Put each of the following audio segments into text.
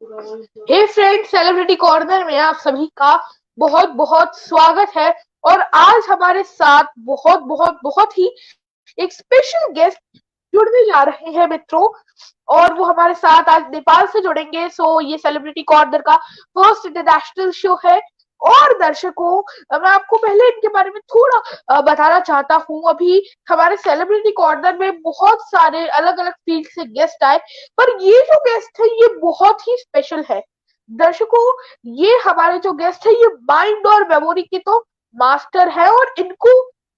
हे friend, celebrity corner में आप सभी का बहुत बहुत स्वागत है। और आज हमारे साथ बहुत बहुत बहुत ही एक स्पेशल गेस्ट जुड़ने जा रहे हैं मित्रों। और वो हमारे साथ आज नेपाल से जुड़ेंगे। सो ये सेलिब्रिटी कॉर्नर का फर्स्ट इंटरनेशनल शो है। और दर्शकों, मैं आपको पहले इनके बारे में थोड़ा बताना चाहता हूँ। अभी हमारे सेलिब्रिटी कॉर्नर में बहुत सारे अलग अलग फील्ड से गेस्ट आए, पर ये जो गेस्ट है ये बहुत ही स्पेशल है। दर्शकों, ये हमारे जो गेस्ट है ये माइंड और मेमोरी के तो मास्टर है, और इनको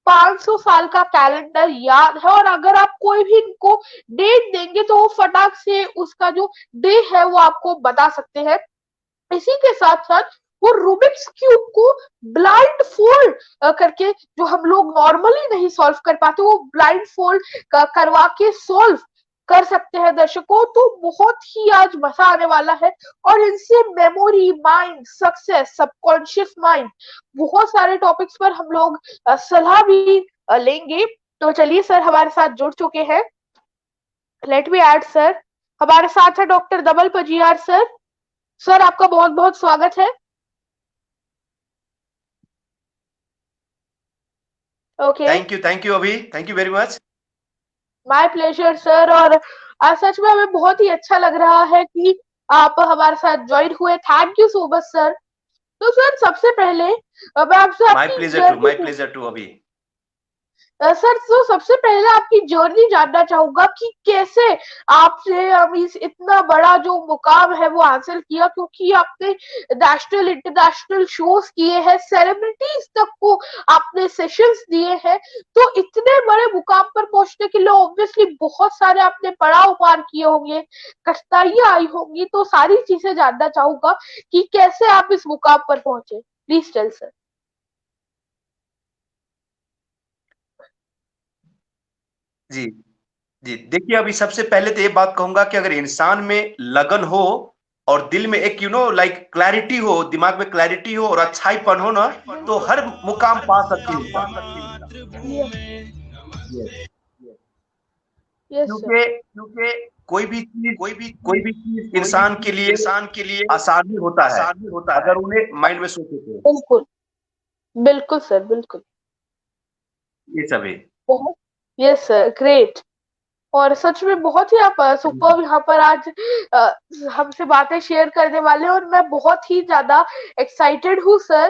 500 साल का कैलेंडर याद है। और अगर आप कोई भी इनको डेट देंगे तो वो फटाक से उसका जो डे है वो आपको बता सकते हैं। इसी के साथ साथ वो रूबिक्स क्यूब को ब्लाइंड फोल्ड करके, जो हम लोग नॉर्मली नहीं सॉल्व कर पाते, वो ब्लाइंड फोल्ड करवा के सॉल्व कर सकते हैं दर्शकों। तो बहुत ही आज मजा आने वाला है। और इनसे memory, mind, success, subconscious mind, बहुत सारे टॉपिक्स पर हम लोग सलाह भी लेंगे। तो चलिए, सर हमारे साथ जुड़ चुके हैं। लेट मी ऐड सर, हमारे साथ है डॉक्टर दबल पजियार सर। सर आपका बहुत बहुत स्वागत है। Okay, thank you Abhi, thank you very much. My pleasure sir. और सच में हमें बहुत ही अच्छा लग रहा है कि आप हमारे साथ ज्वाइन हुए। Thank you so much sir. तो सर सबसे पहले मैं आपसे आपकी माय जर्नी, प्लेजर टू अभी। सर तो सबसे पहले आपकी जर्नी जानना चाहूंगा कि कैसे आपसे हम इस इतना बड़ा जो मुकाम है वो हासिल किया, क्योंकि आपने नेशनल इंटरनेशनल शोज किए हैं, सेलिब्रिटीज तक को आपने सेशंस दिए हैं। तो इतने बड़े मुकाम पर पहुंचने के लिए ऑब्वियसली बहुत सारे आपने पड़ाव पार किए होंगे, कठिनाइयां आई होंगी। तो सारी चीजें जानना चाहूंगा कि कैसे आप इस मुकाम पर पहुंचे। Please tell sir. जी जी, देखिए अभी सबसे पहले तो ये बात कहूंगा कि अगर इंसान में लगन हो और दिल में एक लाइक क्लैरिटी हो, दिमाग में क्लैरिटी हो और अच्छाईपन हो ना, तो हर मुकाम पा सकते हैं इंसान। Yes sir. क्योंकि क्योंकि कोई भी चीज इंसान के लिए आसान ही होता है अगर उन्हें माइंड में सोचे तो। बिल्कुल, बिल्कुल सर, बिल्कुल। ये सब है। बहुत, यस सर, ग्रेट। और सच में बहुत ही आप सुपर यहाँ पर आज अ, हमसे बातें शेयर करने वाले हैं, और मैं बहुत ही ज्यादा एक्साइटेड हूँ सर।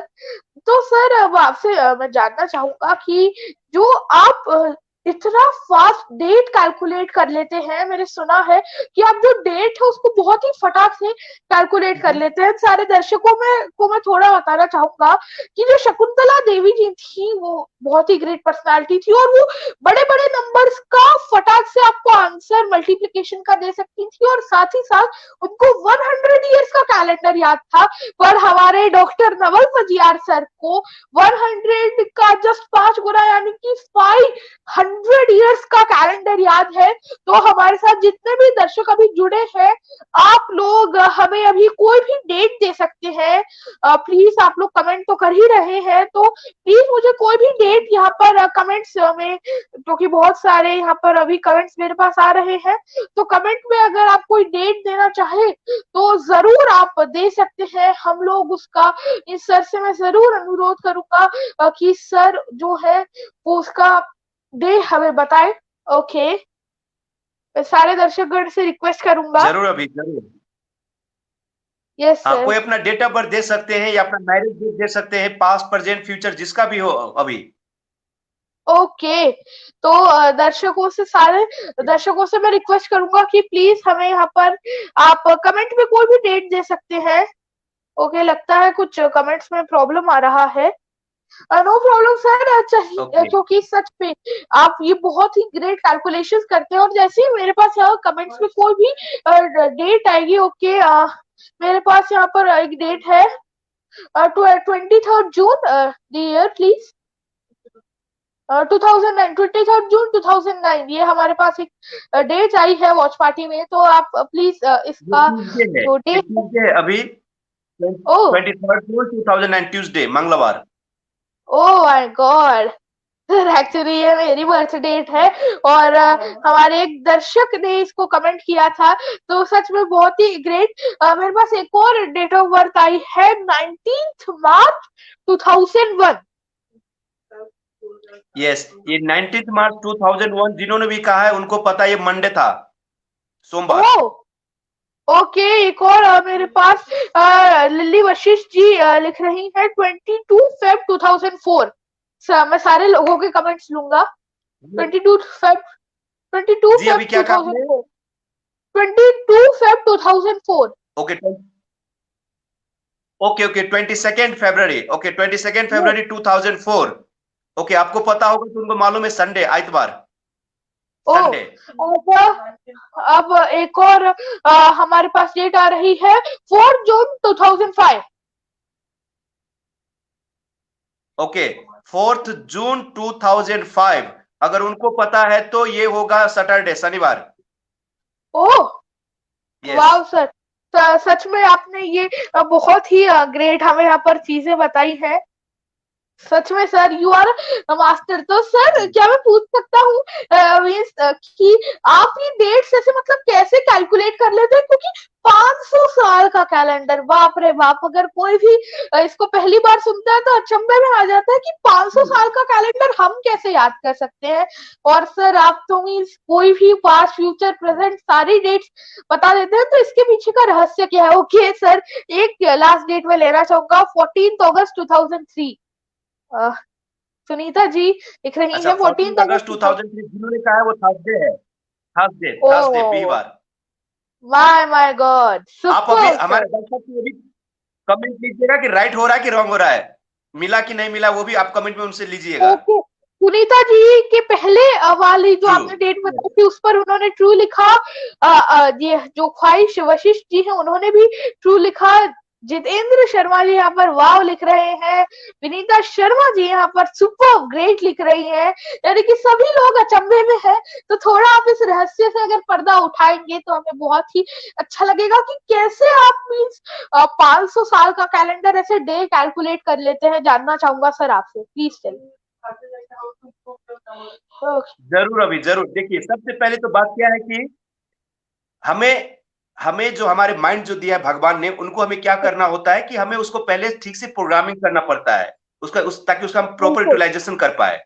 तो सर अब आपसे मैं जानना चाहूंगा कि जो आप इतना फास्ट डेट कैलकुलेट कर लेते हैं। मैंने सुना है कि आप जो डेट है उसको बहुत ही फटाक से कैलकुलेट कर लेते हैं। सारे दर्शकों में को मैं थोड़ा बताना चाहूंगा कि जो शकुंतला देवी जी थी वो बहुत ही ग्रेट पर्सनालिटी थी, और वो बड़े बड़े नंबर्स का फटाक से आपको आंसर मल्टीप्लिकेशन का दे सकती थी, और साथ ही साथ उनको 100 ईयर्स का कैलेंडर याद था। पर हमारे डॉक्टर नवल पजियार सर को 100 का जस्ट 5 गुना यानी कि 500 ईयर्स का कैलेंडर याद है। तो हमारे साथ जितने भी दर्शक अभी जुड़े हैं, आप लोग हमें अभी कोई भी डेट दे सकते हैं। प्लीज आप लोग कमेंट तो कर ही रहे हैं, तो प्लीज मुझे कोई भी डेट यहाँ पर कमेंट्स में, क्योंकि बहुत सारे यहाँ पर अभी कमेंट्स मेरे पास आ रहे हैं, तो कमेंट में अगर आप कोई डेट देना चाहे तो जरूर आप दे सकते हैं। हम लोग उसका, इस सर से मैं जरूर अनुरोध करूंगा कि सर जो है वो उसका डे हमें बताए। ओके, मैं सारे दर्शकगण से रिक्वेस्ट करूंगा। जरूर अभी, जरूर। यस हाँ, सर। कोई अपना डेट ऑफ बर्थ दे सकते हैं या अपना मैरिज डेट दे सकते हैं, पास्ट प्रेजेंट फ्यूचर जिसका भी हो अभी। ओके, तो दर्शकों से, सारे दर्शकों से मैं रिक्वेस्ट करूंगा कि प्लीज हमें यहाँ पर आप कमेंट में कोई भी डेट दे सकते हैं। ओके, लगता है कुछ कमेंट्स में प्रॉब्लम आ रहा है। No problem sir. चाहिए ओके। क्योंकि सच में आप ये बहुत ही ग्रेट कैलकुलेशंस करते हैं। और जैसे ही मेरे पास यहाँ कमेंट्स में कोई भी डेट आएगी, ओके, मेरे पास यहाँ पर एक डेट है 23rd June, the year please. 2009, 23rd जून 2009, ये हमारे पास एक डेट आई है वॉच पार्टी में। तो आप प्लीज ये इसका ट्यूसडे है, जो ये डेट है। ट्यूसडे है अभी। ओ, 23rd जून 2009, ट्यूसडे, मंगलवार। Oh my God. Sir actually ये मेरी बर्थ डेट है और हमारे एक दर्शक ने इसको कमेंट किया था, तो सच में बहुत ही ग्रेट। मेरे पास एक और डेट ऑफ बर्थ आई है 19 मार्च 2001। यस, ये 19 मार्च 2001 जिन्होंने भी कहा है उनको पता ये मंडे था, सोमवार। ओके, एक और मेरे पास लिली वशिष्ठ जी लिख रही है 22 फेब 2004। मैं सारे लोगों के कमेंट्स लूंगा। 22 फेब जी अभी क्या कहा आपने? 22 फेब 2004। ओके ओके ओके 22 फरवरी, ओके 22 फरवरी 2004। ओके, आपको पता होगा तो उनको मालूम है संडे, आइतवार, संडे। अब एक और हमारे पास डेट आ रही है 4 जून 2005। ओके 4 जून 2005, अगर उनको पता है तो ये होगा सैटरडे, शनिवार। ओह वाह सर, सच में आपने ये बहुत ही ग्रेट हमें यहाँ पर चीजें बताई हैं। सच में सर यू आर मास्टर। तो सर क्या मैं पूछ सकता हूँ मीन्स कि आप ये डेट्स ऐसे मतलब कैसे कैलकुलेट कर लेते हैं, क्योंकि 500 साल का कैलेंडर, बाप रे बाप। अगर कोई भी इसको पहली बार सुनता है तो अचंभे में आ जाता है कि 500 साल का कैलेंडर हम कैसे याद कर सकते हैं। और सर आप तो मीन्स कोई भी पास्ट फ्यूचर प्रेजेंट सारी डेट्स बता देते हैं, तो इसके पीछे का रहस्य क्या है? ओके सर, एक लास्ट डेट में लेना चाहूंगा 14 अगस्त 2003। सुनीता जी लिख रही अच्छा, है 14 14 अगस्त 2003 जिन्होंने कहा है वो थर्सडे है, थर्सडे थर्सडे बीवार। माय गॉड, आप अभी हमारे दर्शक को भी कमेंट लीजिएगा कि राइट हो रहा है कि रॉन्ग हो रहा है, मिला कि नहीं मिला, वो भी आप कमेंट में उनसे लीजिएगा। ओके, सुनीता जी के पहले वाली जो ट्रू, आपने डेट बताई थी उस पर उन्होंने ट्रू लिखा। ये जो ख्वाहिश वशिष्ठ जी हैं उन्होंने भी ट्रू लिखा। जितेंद्र शर्मा जी यहाँ पर वाव लिख रहे हैं। विनीता शर्मा जी यहाँ पर सुपर ग्रेट लिख रही हैं। यानी कि सभी लोग अचंभे में हैं। तो थोड़ा आप इस रहस्य से अगर पर्दा उठाएंगे तो हमें बहुत ही अच्छा लगेगा कि कैसे आप मीन्स 500 साल का कैलेंडर ऐसे डे कैलकुलेट कर लेते हैं। जानना चाहूंगा सर आपसे, प्लीज टेल। जरूर अभी जरूर। देखिए सबसे पहले तो बात क्या है कि हमें हमें जो हमारे माइंड जो दिया है भगवान ने, उनको हमें क्या करना होता है कि हमें उसको पहले ठीक से प्रोग्रामिंग करना पड़ता है उसका ताकि उसका हम प्रॉपर यूटिलाइजेशन कर पाए।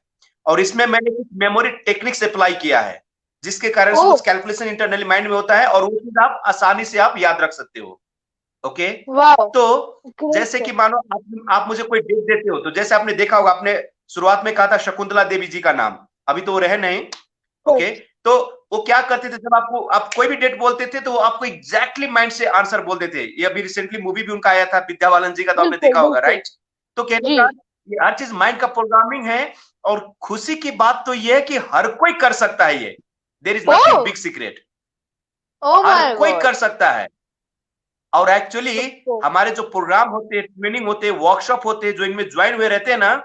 और इसमें मैंने कुछ मेमोरी टेक्निक्स अप्लाई किया है जिसके कारण से कुछ कैलकुलेशन इंटरनली माइंड में होता है और वो चीज आप आसानी से आप याद रख सकते हो। ओके, तो जैसे कि मानो आप मुझे कोई डेट देते हो, तो जैसे आपने देखा होगा, आपने शुरुआत में कहा था शकुंतला देवी जी का नाम, अभी तो वो रहे नहीं। ओके, तो वो क्या करते थे, जब आप कोई भी डेट बोलते थे तो वो आपको एग्जैक्टली माइंड से आंसर बोलते थे। ये अभी रिसेंटली मूवी भी उनका आया था विद्या बालन जी का, तो आपने देखा होगा, राइट? तो कहने का ये हर चीज माइंड का प्रोग्रामिंग है। और खुशी की बात तो ये है कि हर कोई कर सकता है ये, there is nothing big secret, हर कोई कर सकता है। और एक्चुअली हमारे जो प्रोग्राम होते हैं, ट्रेनिंग होते हैं, वर्कशॉप होते हैं, जो इनमें ज्वाइन हुए रहते हैं ना,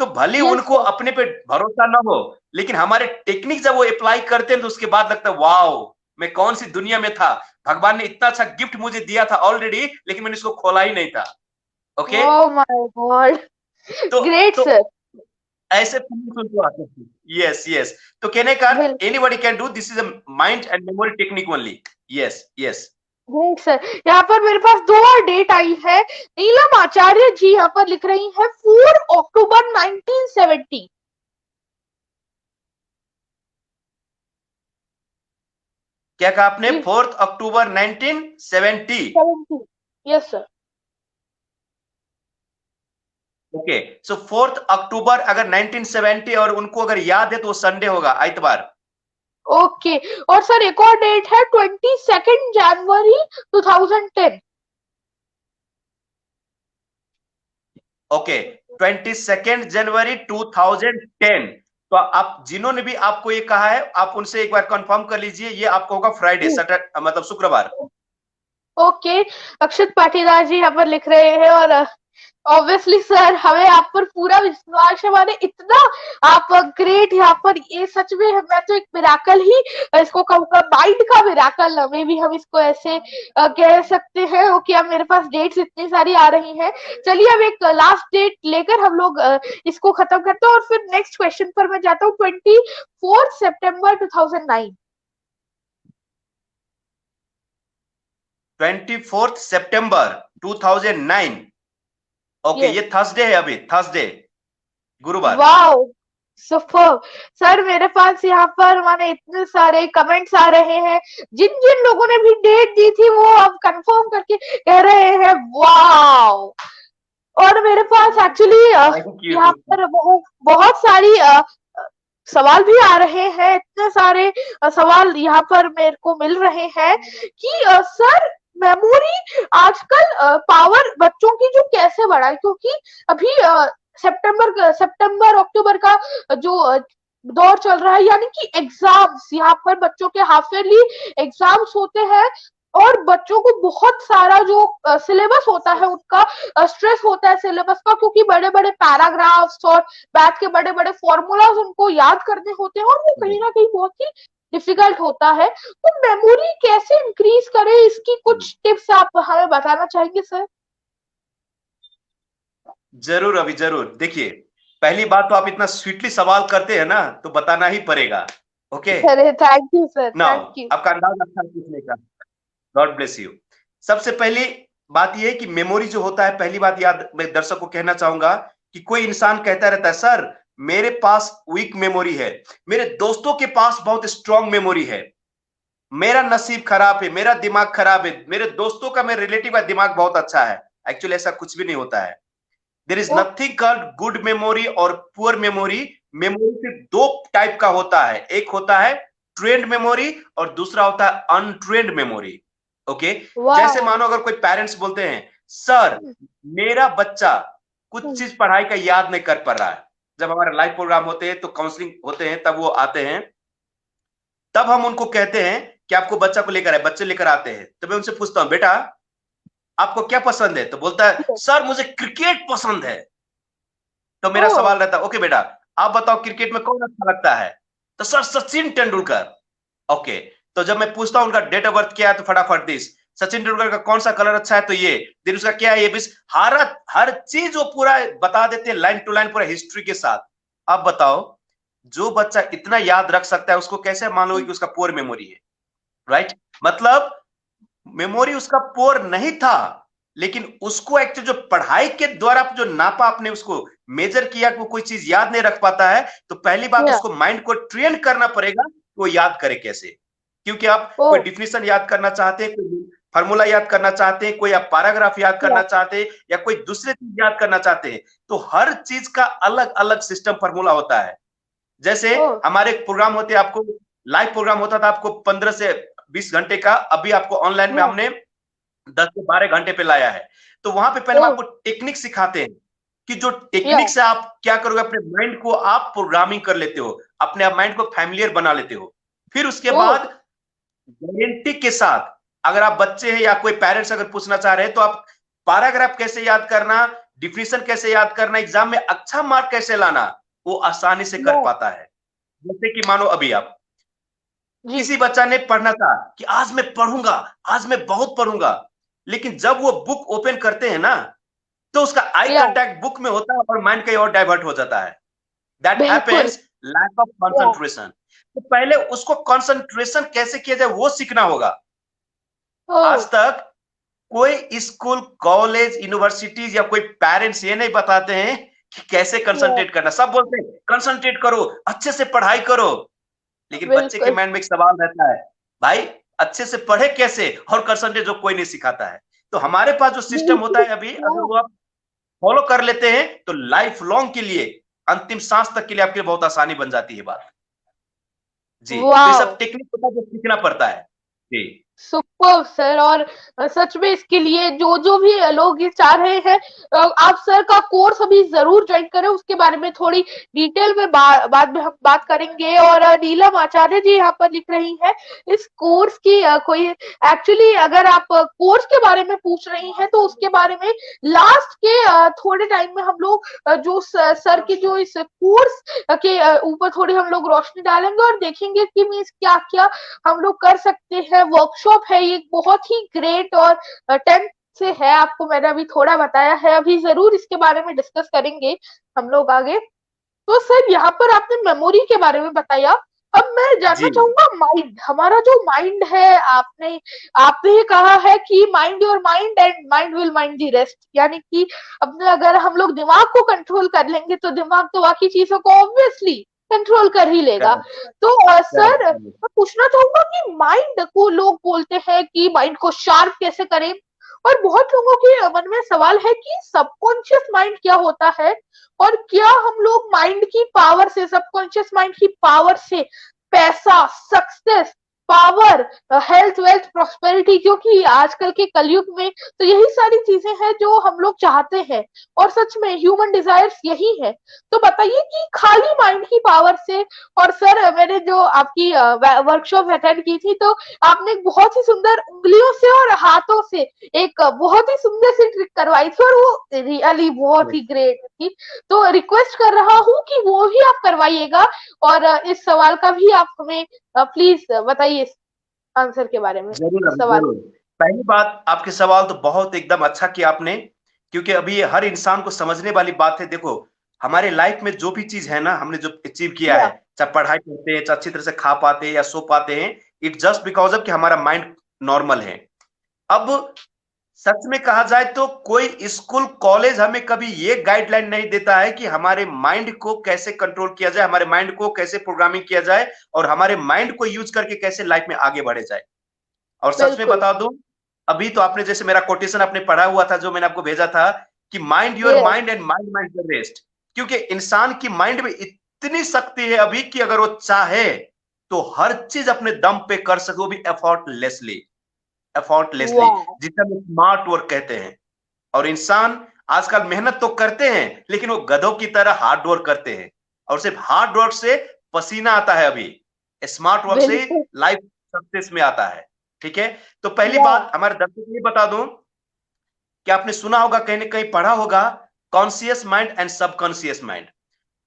तो भले उनको अपने पे भरोसा ना हो, लेकिन हमारे टेक्निक जब वो अप्लाई करते हैं तो उसके बाद लगता है वाओ, मैं कौन सी दुनिया में था, भगवान ने इतना अच्छा गिफ्ट मुझे दिया था ऑलरेडी, लेकिन मैंने इसको खोला ही नहीं था। Okay, oh my God, great sir. ऐसे आते थे। यस यस, तो कहने का anybody can do this, is a mind and memory technique only. Yes yes sir, यहाँ पर मेरे पास 2 और डेट आई है। नीलम आचार्य जी यहाँ पर लिख रही है 4 अक्टूबर 1970। क्या कहा आपने? 4 अक्टूबर 1970। Yes sir. ओके, सो 4 अक्टूबर अगर 1970 और उनको अगर याद है तो वो संडे होगा, आइतवार। ओके, और सर एक और डेट है 22 जनवरी 2010। ओके, 22 जनवरी 2010। तो आप जिन्होंने भी आपको ये कहा है, आप उनसे एक बार कंफर्म कर लीजिए, ये आपको होगा फ्राइडे, सैटरडे, मतलब शुक्रवार। ओके, अक्षत पाटीदार जी यहाँ पर लिख रहे हैं और ऑब्वियसली सर, हमें आप पर पूरा विश्वास है, माने इतना आप ग्रेट यहाँ पर, ये सच में मैं तो एक मिराकल ही इसको कहूंगा, माइंड का मिराकल मे भी हम इसको ऐसे कह सकते हैं कि अब मेरे पास डेट्स इतनी सारी आ रही हैं। चलिए अब एक लास्ट डेट लेकर हम लोग इसको खत्म करते हैं और फिर नेक्स्ट क्वेश्चन पर मैं जाता हूँ। 24 सितंबर 2009। 24 सितंबर 2009। Okay, yes. ये थर्सडे है, अभी थर्सडे, गुरुवार। Wow, super. सर मेरे पास यहाँ पर माने इतने सारे कमेंट्स आ रहे हैं, जिन जिन लोगों ने भी डेट दी थी वो अब कंफर्म करके कह रहे हैं वाओ। और मेरे पास एक्चुअली थैंक यू। यहाँ पर बहुत सारी सवाल भी आ रहे हैं, इतने सारे सवाल यहाँ पर मेरे को मिल रहे हैं कि सर मेमोरी आजकल पावर बच्चों की जो कैसे बढ़ाए, क्योंकि अभी सितंबर अक्टूबर का जो दौर चल रहा है, यानी कि एग्जाम्स, यहाँ पर बच्चों के हाफ ईयरली एग्जाम्स होते हैं और बच्चों को बहुत सारा जो सिलेबस होता है उनका स्ट्रेस होता है सिलेबस का, क्योंकि बड़े बड़े पैराग्राफ्स और बैठ के बड़े बड़े फॉर्मूलाज उनको याद करने होते हैं और वो कहीं ना कहीं बहुत ही डिफिकल्ट होता है। तो मेमोरी कैसे इंक्रीज करें, इसकी कुछ टिप्स आप हमें बताना चाहेंगे सर? जरूर अभी जरूर। देखिए, पहली बात तो आप इतना स्वीटली सवाल करते हैं ना, तो बताना ही पड़ेगा। ओके, अरे thank you sir, now thank you. आपका अंदाज अच्छा है पूछने का। God bless you. सबसे पहली बात यह है कि मेमोरी जो होता है, पहली बात याद मैं दर्शक को कहना चाहूंगा कि कोई इंसान कहता रहता है सर मेरे पास वीक मेमोरी है, मेरे दोस्तों के पास बहुत स्ट्रांग मेमोरी है, मेरा नसीब खराब है, मेरा दिमाग खराब है, मेरे दोस्तों का, मेरे रिलेटिव का दिमाग बहुत अच्छा है। एक्चुअली ऐसा कुछ भी नहीं होता है। There is oh, nothing called good memory और पुअर मेमोरी। मेमोरी सिर्फ दो टाइप का होता है, एक होता है ट्रेंड मेमोरी और दूसरा होता है अनट्रेंड मेमोरी। ओके, जैसे वाओ। मानो अगर कोई पेरेंट्स बोलते हैं सर मेरा बच्चा कुछ चीज पढ़ाई का याद नहीं कर पा रहा है, जब हमारे लाइव प्रोग्राम होते हैं तो काउंसलिंग होते हैं तब वो आते हैं, तब हम उनको कहते हैं कि आपको बच्चा को लेकर आए, बच्चे लेकर आते हैं, तो मैं उनसे पूछता हूं बेटा आपको क्या पसंद है, तो बोलता है सर मुझे क्रिकेट पसंद है। तो मेरा ओ, सवाल रहता है ओके बेटा आप बताओ क्रिकेट में कौन अच्छा लगता है, तो सर सचिन तेंदुलकर। ओके, तो जब मैं पूछता हूं उनका डेट ऑफ बर्थ क्या है, तो फटाफट दिस, सचिन तेंदुलकर का कौन सा कलर अच्छा है, तो ये दिन उसका क्या है, ये बीस, हर चीज वो पूरा बता देते हैं लाइन टू लाइन पूरा हिस्ट्री के साथ। अब बताओ जो बच्चा इतना याद रख सकता है उसको कैसे मान लोगे कि उसका पुअर मेमोरी है? राइट, मतलब मेमोरी उसका पुअर नहीं था, लेकिन उसको एक्चुअली जो पढ़ाई के द्वारा जो नापा, आपने उसको मेजर किया कि वो कोई चीज याद नहीं रख पाता है, तो पहली बात या, उसको माइंड को ट्रेन करना पड़ेगा कि वो याद करे कैसे। क्योंकि आप ओ, कोई डिफिनेशन याद करना चाहते हैं, कोई फार्मूला याद करना चाहते हैं, कोई आप पैराग्राफ याद या, करना चाहते हैं, या कोई दूसरे चीज याद करना चाहते हैं, तो हर चीज का अलग अलग सिस्टम फार्मूला होता है। जैसे ओ, हमारे प्रोग्राम होते, आपको लाइव प्रोग्राम होता था आपको 15 से 20 घंटे का, अभी आपको ऑनलाइन में या, हमने 10 से 12 घंटे पे लाया है। तो वहां पे पहले ओ, हम आपको टेक्निक सिखाते हैं कि जो या, टेक्निक से आप क्या करोगे, अपने माइंड को आप प्रोग्रामिंग कर लेते हो, अपने आप माइंड को फैमिलियर बना लेते हो। फिर उसके ओ, बाद गारंटी के साथ, अगर आप बच्चे हैं या कोई पेरेंट्स अगर पूछना चाह रहे हैं तो आप पैराग्राफ कैसे याद करना, डिफिनेशन कैसे याद करना, एग्जाम में अच्छा मार्क कैसे लाना, वो आसानी से कर या, पाता है। जैसे कि मानो अभी आप जी, किसी बच्चा ने पढ़ना था कि आज मैं पढ़ूंगा, आज मैं बहुत पढ़ूंगा, लेकिन जब वो बुक ओपन करते हैं ना, तो उसका आई या, कांटेक्ट बुक में होता है और माइंड कहीं और डाइवर्ट हो जाता है। दैट बिल्कुल, हैपेंस लैक ऑफ या, कंसंट्रेशन। तो पहले उसको कंसंट्रेशन कैसे किया जाए वो सीखना होगा। ओ, आज तक कोई स्कूल, कॉलेज, यूनिवर्सिटीज या कोई पेरेंट्स ये नहीं बताते हैं कि कैसे या, कंसंट्रेट करना। सब बोलते हैं कंसंट्रेट करो, अच्छे से पढ़ाई करो, लेकिन बच्चे के बिल्कुल, माइंड में एक सवाल रहता है भाई अच्छे से पढ़े कैसे, और कंसंट्रेट जो कोई नहीं सिखाता है। तो हमारे पास जो सिस्टम होता बिल्कुल, है अभी, या, अगर वो आप फॉलो कर लेते हैं तो लाइफ लॉन्ग के लिए, अंतिम सांस तक के लिए आपके लिए बहुत आसानी बन जाती है बात। जी, तो ये वाओ। सब टेक्निक होता है जो सीखना पड़ता है। जी सुपर सर। और सच में इसके लिए जो जो भी लोग ये चाह रहे हैं, आप सर का कोर्स अभी जरूर ज्वाइन करें। उसके बारे में थोड़ी डिटेल में बाद में हम बात करेंगे। और नीलम आचार्य जी यहाँ पर लिख रही हैं इस कोर्स की कोई एक्चुअली, अगर आप कोर्स के बारे में पूछ रही हैं तो उसके बारे में लास्ट के थोड़े टाइम में हम लोग जो सर की जो इस कोर्स के ऊपर थोड़ी हम लोग रोशनी डालेंगे और देखेंगे कि मीन्स क्या क्या हम लोग कर सकते हैं। वर्कशॉप है ये बहुत ही ग्रेट, और 10th से है, आपको मैंने अभी थोड़ा बताया है। अभी जरूर इसके बारे में डिस्कस करेंगे हम लोग आगे। तो सर यहाँ पर आपने मेमोरी के बारे में बताया। अब मैं जानना जी चाहूंगा माइंड, हमारा जो माइंड है, आपने आपने ही कहा है कि mind your mind and mind will mind the rest, यानी कि अपने अगर हम लोग दिमाग को कंट्रोल कर लेंगे तो दिमाग तो बाकी चीजों को ऑब्वियसली कंट्रोल कर ही लेगा। करेक्ट तो सर करेक्ट। मैं पूछना चाहूंगा कि माइंड को लोग बोलते हैं कि माइंड को शार्प कैसे करें, और बहुत लोगों के मन में सवाल है कि सबकॉन्शियस माइंड क्या होता है, और क्या हम लोग माइंड की पावर से, सबकॉन्शियस माइंड की पावर से पैसा, success, power, health, wealth, prosperity, क्योंकि आजकल के कलयुग में तो यही सारी चीजें हैं जो हम लोग चाहते हैं, और सच में ह्यूमन डिजायर्स यही है। तो बताइए कि खाली माइंड की पावर से, और सर मैंने जो आपकी वर्कशॉप अटेंड की थी तो आपने एक बहुत ही सुंदर उंगलियों से और हाथों से एक बहुत ही सुंदर सी ट्रिक करवाई थी, और वो रियली बहुत ही ग्रेट थी। तो रिक्वेस्ट कर रहा हूँ कि वो भी आप करवाइएगा, और इस सवाल का भी आप हमें प्लीज बताइए आंसर के बारे में, जरूर इस अभी सवाल। जरूर। पहली बात, आपके सवाल तो बहुत एकदम अच्छा किया आपने, क्योंकि अभी ये हर इंसान को समझने वाली बात है। देखो, हमारे लाइफ में जो भी चीज है ना, हमने जो अचीव किया है, या चाहे पढ़ाई करते हैं, चाहे अच्छी तरह से खा पाते हैं या सो पाते हैं, इट जस्ट बिकॉज ऑफ कि हमारा माइंड नॉर्मल है। अब सच में कहा जाए तो कोई स्कूल कॉलेज हमें कभी ये गाइडलाइन नहीं देता है कि हमारे माइंड को कैसे कंट्रोल किया जाए, हमारे माइंड को कैसे प्रोग्रामिंग किया जाए, और हमारे माइंड को यूज करके कैसे लाइफ में आगे बढ़े जाए। और सच में बिल्कुल। बता दूं, अभी तो आपने जैसे मेरा कोटेशन आपने पढ़ा हुआ था, जो मैंने आपको भेजा था कि mind your yes. Mind and mind mind the rest. क्योंकि इंसान की माइंड में इतनी शक्ति है अभी कि अगर वो चाहे तो हर चीज अपने दम पे कर सके, वो भी एफर्टलेसली। एफर्टलेसली, वाह। जिसे हम स्मार्ट वर्क कहते हैं। और इंसान आजकल मेहनत तो करते हैं, लेकिन वो गधों की तरह हार्ड वर्क करते हैं, और सिर्फ हार्ड वर्क से पसीना आता है। अभी स्मार्ट वर्क से बिल्कुल। लाइफ सक्सेस में आता है। ठीक है। तो पहली वाह। बात हमारे दर्शकों को ये बता दूं कि आपने सुना होगा, कहीं ना कहीं पढ़ा होगा, conscious mind and subconscious mind.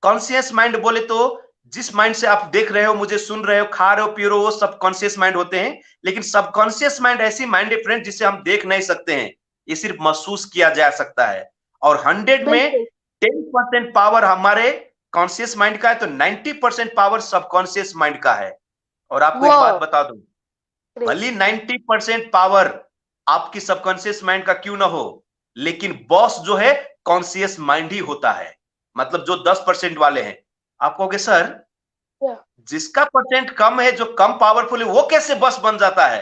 Conscious mind बोले तो जिस माइंड से आप देख रहे हो, मुझे सुन रहे हो, खा रहे हो, पी रहे हो, वो सबकॉन्शियस माइंड होते हैं। लेकिन सबकॉन्शियस माइंड ऐसी माइंड है फ्रेंड, जिसे हम देख नहीं सकते हैं, ये सिर्फ महसूस किया जा सकता है। और 100 में बिल्कुल। 10% पावर हमारे कॉन्शियस माइंड का है, तो 90% पावर सबकॉन्शियस माइंड का है। और आपको एक बात वाह। बता दूं, ग्रेट। भली 90% पावर आपकी सबकॉन्शियस माइंड का क्यों ना हो, लेकिन बॉस जो है कॉन्शियस माइंड ही होता है। मतलब जो 10% वाले हैं, आप कहोगे सर या जिसका परसेंट कम है, जो कम पावरफुल है, वो कैसे बॉस बन जाता है?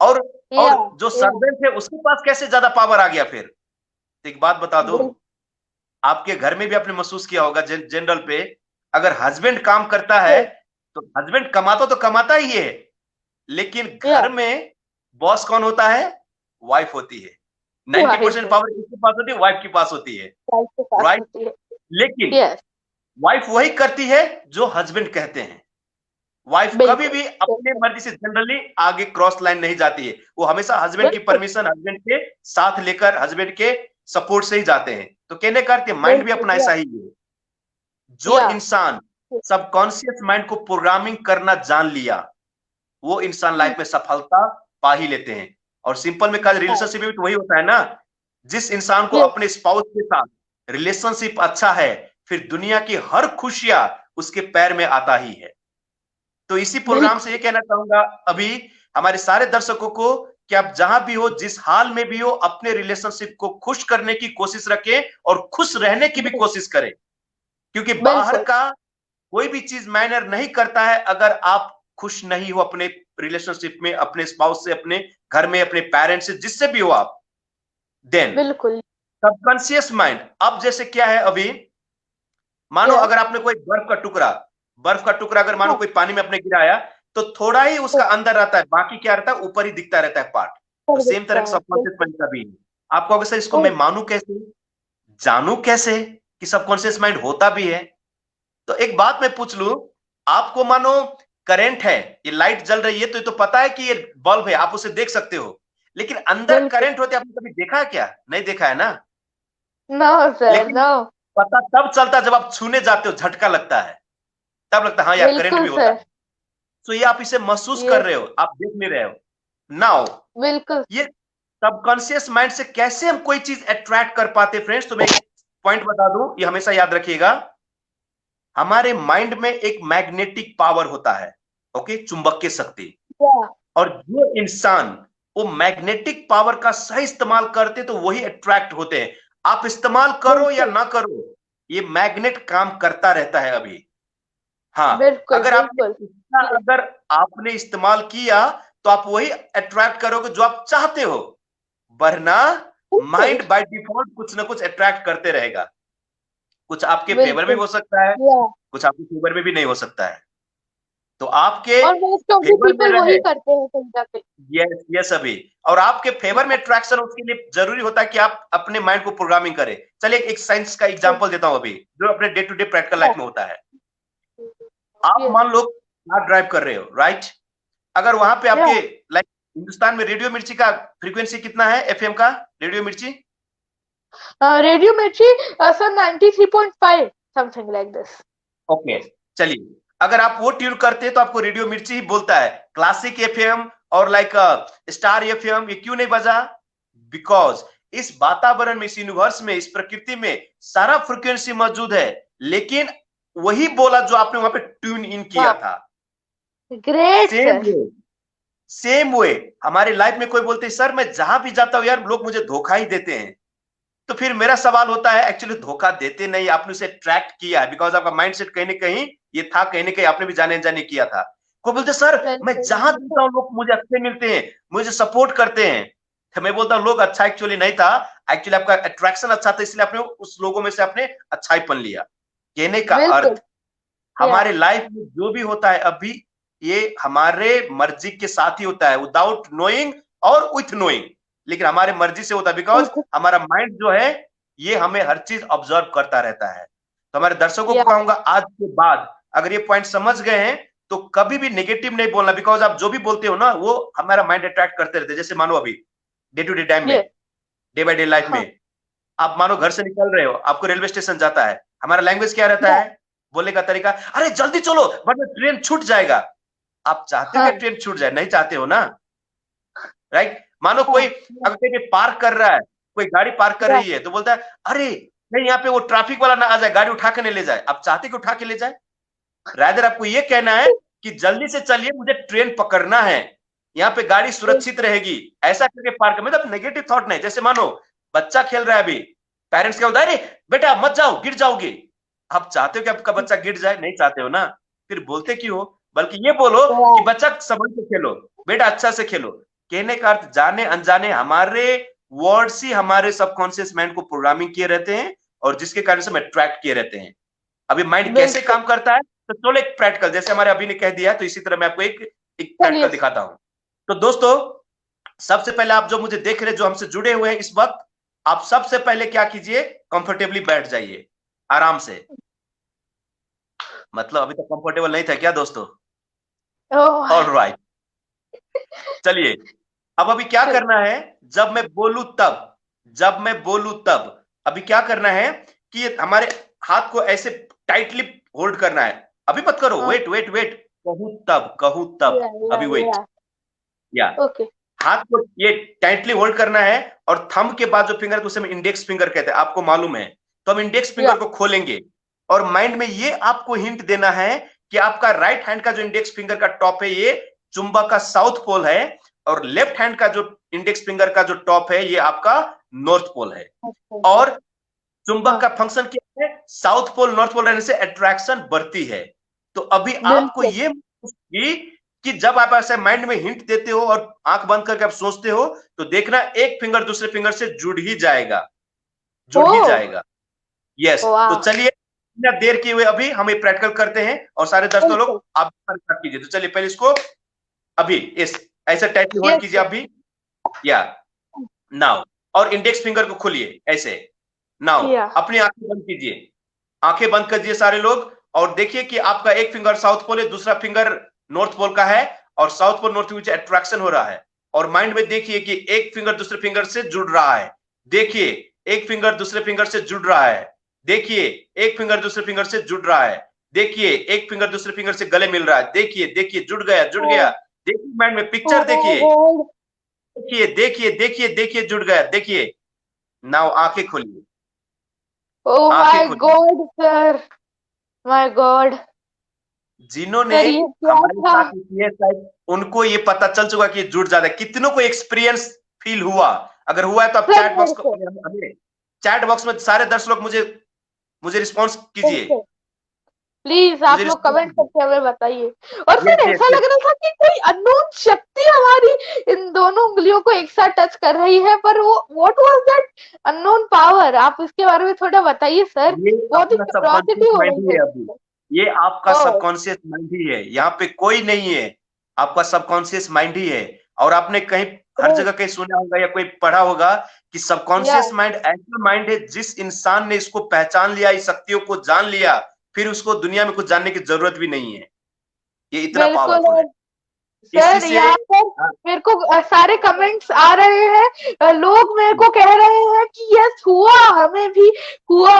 और या जो या सर्वेंट है उसके पास कैसे ज्यादा पावर आ गया फिर? तो एक बात बता दो, बिल्कुल। आपके घर में भी आपने महसूस किया होगा जनरल पे, अगर हस्बैंड काम करता है तो हस्बैंड कमाता तो कमाता ही है, लेकिन या घर में बॉस कौन होता है? वाइफ होती है। वाइफ 90% है, पावर किसके पास होती है? वाइफ के पास होती है। वाइफ के पास राइट। होती है। लेकिन यस। वाइफ वही करती है जो हस्बैंड कहते हैं। वाइफ कभी बिल्कुल। भी अपने मर्जी से जनरली आगे क्रॉस लाइन नहीं जाती है, वो हमेशा हस्बैंड की बिल्कुल। परमिशन, हस्बैंड के साथ लेकर, हस्बैंड के सपोर्ट से ही जाते हैं। तो कहने का अर्थ माइंड भी बिल्कुल। अपना या ऐसा ही है। जो या इंसान सबकॉन्शियस माइंड को प्रोग्रामिंग करना जान लिया, वो इंसान लाइफ में सफलता पा ही लेते हैं। और सिंपल में कहा, रिलेशनशिप में भी तो वही होता है ना। जिस इंसान को यस। अपने स्पाउस के साथ रिलेशनशिप अच्छा है, फिर दुनिया की हर खुशियां उसके पैर में आता ही है। तो इसी प्रोग्राम से बिल्कुल। ये कहना चाहूंगा अभी हमारे सारे दर्शकों को कि आप जहां भी हो, जिस हाल में भी हो, अपने रिलेशनशिप को खुश करने की कोशिश रखें और खुश रहने की भी कोशिश करें। क्योंकि बाहर बिल्कुल। का कोई भी चीज मैटर नहीं करता है अगर आप खुश नहीं हो अपने रिलेशनशिप में, अपने स्पाउस से, अपने घर में, अपने पेरेंट्स से, जिससे भी हो आप। देन बिल्कुल। सबकॉन्शियस माइंड, अब जैसे क्या है अभी, मानो यस। अगर आपने कोई बर्फ का टुकड़ा अगर मानो कोई पानी में आपने गिराया, तो थोड़ा ही उसका अंदर रहता है, बाकी क्या रहता है, ऊपर ही दिखता रहता है पार्ट। तो सेम तरह सबकॉन्शियस माइंड का भी आपको अगर सर इसको मैं मानू कैसे, जानू कैसे कि सबकॉन्शियस माइंड होता भी है। तो एक बात मैं पूछ लूं, आपको मानो करंट है, ये लाइट जल रही है, तो ये तो पता है कि ये बल्ब है, आप उसे देख सकते हो, लेकिन अंदर करंट होते आपने कभी देखा है क्या? नहीं देखा है ना। नो सर, लेकिन नो। पता तब चलता जब आप छूने जाते हो, झटका लगता है, तब लगता है हाँ यार करंट बिल्कुल भी होता सर। है। तो ये आप इसे महसूस कर यस। रहे हो, आप देख नहीं रहे हो। नाउ बिल्कुल। ये सबकॉन्शियस माइंड से कैसे हम कोई चीज अट्रैक्ट कर पाते फ्रेंड्स, तो मैं एक पॉइंट बता दूं, ये हमेशा याद रखिएगा। हमारे माइंड में एक मैग्नेटिक पावर होता है, ओके, चुंबकीय शक्ति। और जो इंसान वो मैग्नेटिक पावर का सही इस्तेमाल करते तो वही अट्रैक्ट होते हैं। आप इस्तेमाल करो या ना करो, ये मैग्नेट काम करता रहता है अभी। हाँ, बिल्कुल अगर आपने बिल्कुल। इसका अगर आपने इस्तेमाल किया तो आप वही अट्रैक्ट करोगे जो आप चाहते हो, वरना बिल्कुल माइंड बाय डिफॉल्ट कुछ ना कुछ अट्रैक्ट करते रहेगा। कुछ आपके फेवर में भी बिल्कुल। हो सकता है, या कुछ आपके फेवर में भी नहीं हो सकता है। तो आपके और मोस्ट ऑफ द फेवर में पीपल रहे, वही करते हैं कहीं ना कहीं। यस यस अभी, और आपके फेवर में अट्रैक्शन, उसके लिए जरूरी होता है कि आप अपने माइंड को प्रोग्रामिंग करें। चलिए एक साइंस का एग्जांपल देता हूं अभी, जो अपने day to day practical life में होता है। आप यस। मान लो कार ड्राइव कर रहे हो, राइट? अगर वहां पे या आपके लाइक हिंदुस्तान में रेडियो मिर्ची का फ्रीक्वेंसी कितना है, एफएम का रेडियो मिर्ची? रेडियो मिर्ची sir 93.5 something like this. Okay, चलिए अगर आप वो ट्यून करते हैं तो आपको रेडियो मिर्ची ही बोलता है। क्लासिक एफएम और लाइक स्टार एफएम ये क्यों नहीं बजा? बिकॉज इस वातावरण में, इस यूनिवर्स में, इस प्रकृति में सारा फ्रीक्वेंसी मौजूद है, लेकिन वही बोला जो आपने वहां पे ट्यून इन किया था। Great same sir. Way, same way हमारे लाइफ में कोई बोलते हैं सर मैं जहां भी जाता हूं यार लोग मुझे धोखा ही देते हैं, तो फिर मेरा सवाल होता है एक्चुअली धोखा देते नहीं, आपने उसे ट्रैक किया है, बिकॉज आपका माइंडसेट कहीं ना कहीं ये था, कहीं ना कहीं आपने भी जाने जाने किया था। कोई बोलते सर मैं जहां जाता हूं लोग मुझे अच्छे मिलते हैं, मुझे सपोर्ट करते हैं, तो मैं बोलता हूं लोग अच्छा एक्चुअली नहीं था, एक्चुअली आपका अट्रैक्शन अच्छा था, इसलिए आपने उस लोगों में से आपने अच्छाईपन लिया। कहने का बिल्कुल। अर्थ हमारे लाइफ में जो भी होता है अभी, ये हमारे मर्जी के साथ ही होता है, विदाउट नोइंग और विथ नोइंग, लेकिन हमारे मर्जी से होता है, बिकॉज हमारा माइंड जो है ये हमें हर चीज ऑब्जर्व करता रहता है। तो हमारे दर्शकों को कहूंगा आज के बाद अगर ये पॉइंट समझ गए हैं तो कभी भी नेगेटिव नहीं बोलना, बिकॉज आप जो भी बोलते हो ना वो हमारा माइंड अट्रैक्ट करते रहते हैं। जैसे मानो अभी डे टू डे टाइम में, डे बाय डे लाइफ में, आप मानो घर से निकल रहे हो, आपको रेलवे स्टेशन जाता है, हमारा लैंग्वेज क्या रहता है बोलने का तरीका? अरे जल्दी चलो वरना ट्रेन छूट जाएगा। आप चाहते हो कि ट्रेन छूट जाए? नहीं चाहते हो ना, राइट? मानो कोई अगर कहीं पार्क कर रहा है, कोई गाड़ी पार्क कर रही है तो बोलता है अरे नहीं यहाँ पे वो ट्रैफिक वाला ना आ जाए, गाड़ी उठा के नहीं ले जाए। आप चाहते कि उठा के ले जाए? रादर आपको ये कहना है कि जल्दी से चलिए मुझे ट्रेन पकड़ना है, यहाँ पे गाड़ी सुरक्षित रहेगी, ऐसा करके पार्क में। मतलब नेगेटिव थॉट नहीं। जैसे मानो बच्चा खेल रहा है अभी, पेरेंट्स क्या होता है, अरे बेटा मत जाओ गिर जाओगे। आप चाहते हो कि आपका बच्चा गिर जाए? नहीं चाहते हो ना, फिर बोलते क्यों हो? बल्कि ये बोलो कि बच्चा संभल के खेलो, बेटा अच्छा से खेलो। कहने का अर्थ जाने अनजाने हमारे वर्ड्स ही हमारे सबकॉन्शियस माइंड को प्रोग्रामिंग किए रहते हैं, और जिसके कारण से हम अट्रैक्ट किए रहते हैं। अभी माइंड कैसे काम करता है, तो चलो एक प्रैक्टिकल, जैसे हमारे अभी ने कह दिया तो इसी तरह मैं आपको एक प्रैक्टिकल दिखाता हूं। तो दोस्तों सबसे पहले आप जो मुझे देख रहे, जो हमसे जुड़े हुए हैं इस वक्त, आप सबसे पहले क्या कीजिए, कंफर्टेबली बैठ जाइए आराम से। मतलब अभी तक कंफर्टेबल नहीं था क्या दोस्तों? ऑलराइट, चलिए अब अभी क्या करना है, जब मैं बोलूं तब, जब मैं बोलूं तब अभी क्या करना है कि हमारे हाथ को ऐसे टाइटली होल्ड करना है। अभी मत करो, वेट वेट वेट, कहूं तब, कहूं तब, अभी वेट। या हाथ को ये टाइटली होल्ड करना है, और थंब के बाद जो फिंगर है उसे हम इंडेक्स फिंगर कहते हैं, आपको मालूम है। तो हम इंडेक्स फिंगर को खोलेंगे, और माइंड में ये आपको हिंट देना है कि आपका राइट हैंड का जो इंडेक्स फिंगर का टॉप है ये चुंबक का साउथ पोल है, और लेफ्ट हैंड का जो इंडेक्स फिंगर का जो टॉप है ये आपका नॉर्थ पोल है। और चुंबक का फंक्शन क्या है, साउथ पोल नॉर्थ पोल रहने से अट्रैक्शन बढ़ती है। तो अभी आपको ये कि जब आप ऐसे माइंड में हिंट देते हो और आंख बंद करके आप सोचते हो, तो देखना एक फिंगर दूसरे फिंगर से जुड़ ही जाएगा, जुड़ ही जाएगा। यस, तो चलिए बिना देर किए हुए अभी हम ये प्रैक्टिकल करते हैं और सारे दर्शकों लोग बिल्कुल। आप कीजिए। तो चलिए पहले इसको अभी इस ऐसे टाइटली होल्ड यस कीजिए आप भी, या नाउ, और इंडेक्स फिंगर को खोलिए ऐसे। नाउ या अपनी आंखें बंद कीजिए, आंखें बंद कर दिए सारे लोग, और देखिए कि आपका एक फिंगर साउथ पोल है, दूसरा फिंगर नॉर्थ पोल का है, और साउथ पोल नॉर्थ के बीच अट्रैक्शन हो रहा है। और माइंड में देखिए कि एक फिंगर दूसरे फिंगर से जुड़ रहा है। देखिए एक फिंगर दूसरे फिंगर से जुड़ रहा है। देखिए एक फिंगर दूसरे फिंगर से जुड़ रहा है। देखिए एक फिंगर दूसरे फिंगर से गले मिल रहा है। देखिए देखिए जुड़ गया, जुड़ गया। देखिए माइंड में पिक्चर देखिए, गॉड, देखिए देखिए देखिए देखिए जुड़ गया। देखिए नाउ आंखें खोलिए, ओ आंखें माय खोलिए। गॉड सर, माय गॉड जिन्होंने सर, ये क्या हमारे था? साथ किए शायद उनको ये पता चल चुका कि ये जुड़ जाता है। कितनों को एक्सपीरियंस फील हुआ? अगर हुआ है तो आप सर चैट बॉक्स मेरे को, को हमें चैट बॉक्स में सारे दर्शक लोग मुझे मुझे रिस्पॉन्स कीजिए, बिल्कुल, प्लीज आप मुझे लोग रिस्पॉन्स कमेंट कीजिए। करके हमें बताइए। और यस सर यस ऐसा यस। लग रहा था कि कोई अननोन शक्ति हमारी इन दोनों उंगलियों को एक साथ टच कर रही है, पर वो what was that unknown power? आप इसके बारे में थोड़ा बताइए सर, ये बहुत ही अपना सबकॉन्शियस क्यूरियोसिटी हो माइंड रही ही है। है अभी, ये आपका ओह सबकॉन्शियस माइंड ही है, यहाँ पे कोई नहीं है, आपका सबकॉन्शियस माइंड ही है। और आपने कहीं हर ग्रेट, जगह कहीं सुना होगा या कोई पढ़ा होगा कि या सबकॉन्शियस माइंड ऐसा माइंड है, जिस इंसान ने इसको पहचान लिया, इस शक्तियों को जान लिया, फिर उसको दुनिया में कुछ जानने की जरूरत भी नहीं है। ये इतना बिल्कुल। पावरफुल है। इसी सर से यहाँ पर मेरे को सारे कमेंट्स आ रहे हैं, लोग मेरे को कह रहे हैं कि यस हुआ, हमें भी हुआ,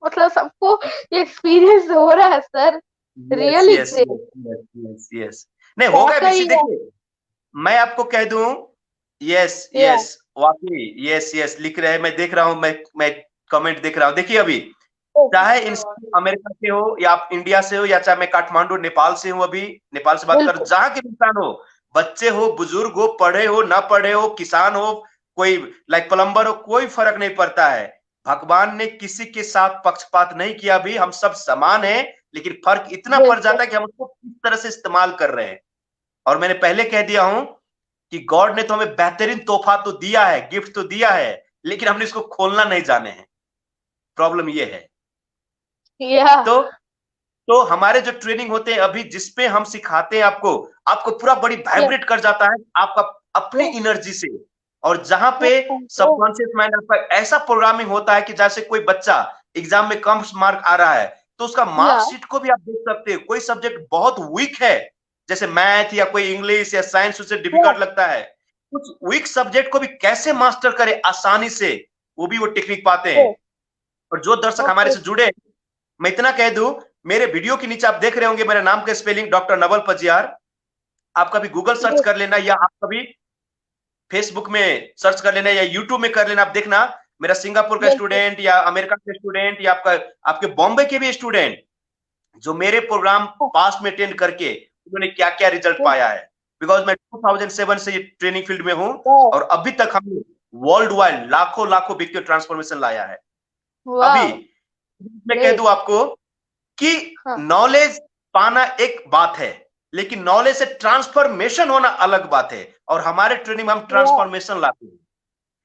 मतलब सबको एक्सपीरियंस हो रहा है sir. Yes really yes great, yes yes yes yes. नहीं होगा वाकई बीसी, देखिए मैं आपको कह दूं, यस या यस, वाकई यस यस लिख रहे हैं, मैं देख रहा हूं, मैं कमेंट देख रहा हूं। देखिए अभी चाहे इंसान अमेरिका से हो या आप इंडिया से हो, या चाहे मैं काठमांडू नेपाल से हूं, अभी नेपाल से बात कर, बिल्कुल जहां के इंसान हो, बच्चे हो, बुजुर्ग हो, पढ़े हो ना पढ़े हो, किसान हो, कोई लाइक प्लम्बर हो, कोई फर्क नहीं पड़ता है। भगवान ने किसी के साथ पक्षपात नहीं किया। भी हम सब समान हैं, लेकिन फर्क इतना पड़ बिल्कुल जाता है कि हम उसको किस तरह से इस्तेमाल कर रहे हैं। और मैंने पहले कह दिया हूं कि गॉड ने तो हमें बेहतरीन तोहफा तो दिया है, गिफ्ट तो दिया है, लेकिन हमने इसको खोलना नहीं जाने हैं। प्रॉब्लम ये है। या तो तो हमारे जो ट्रेनिंग होते हैं अभी, जिसपे हम सिखाते हैं आपको, आपको पूरा बड़ी यस वाइब्रेट कर जाता है आपका अपनी यस एनर्जी से। और जहां पे सबकॉन्शियस माइंड आपका ऐसा प्रोग्रामिंग होता है कि जैसे कोई बच्चा एग्जाम में कम मार्क आ रहा है, तो उसका या मार्कशीट को भी आप देख सकते हो। कोई सब्जेक्ट बहुत वीक है, जैसे मैथ या कोई इंग्लिश या साइंस, उसे डिफिकल्ट लगता है, कुछ वीक सब्जेक्ट को भी कैसे मास्टर करे आसानी से, वो भी वो टेक्निक पाते हैं। और जो दर्शक हमारे ओके से जुड़े, मैं इतना कह दूं, मेरे वीडियो के नीचे आप देख रहे होंगे मेरे नाम का स्पेलिंग डॉक्टर नवल पजियार। आप कभी गूगल सर्च कर लेना, या आप कभी फेसबुक में सर्च कर लेना, या यूट्यूब में कर लेना, आप देखना मेरा सिंगापुर का बिल्कुल स्टूडेंट या अमेरिका का स्टूडेंट या आपका आपके बॉम्बे के भी स्टूडेंट, जो मेरे प्रोग्राम पास्ट में अटेंड करके उन्होंने क्या क्या रिजल्ट पाया है। बिकॉज मैं 2007 से ये ट्रेनिंग फील्ड में हूं, और अभी तक हमने वर्ल्ड वाइड लाखों लाखों व्यक्तियों ट्रांसफॉर्मेशन लाया है। अभी वाह मैं कह ग्रेट, दूं आपको कि हाँ नॉलेज पाना एक बात है, लेकिन नॉलेज से ट्रांसफॉर्मेशन होना अलग बात है। और हमारे ट्रेनिंग में हम वाह ट्रांसफॉर्मेशन लाते हैं,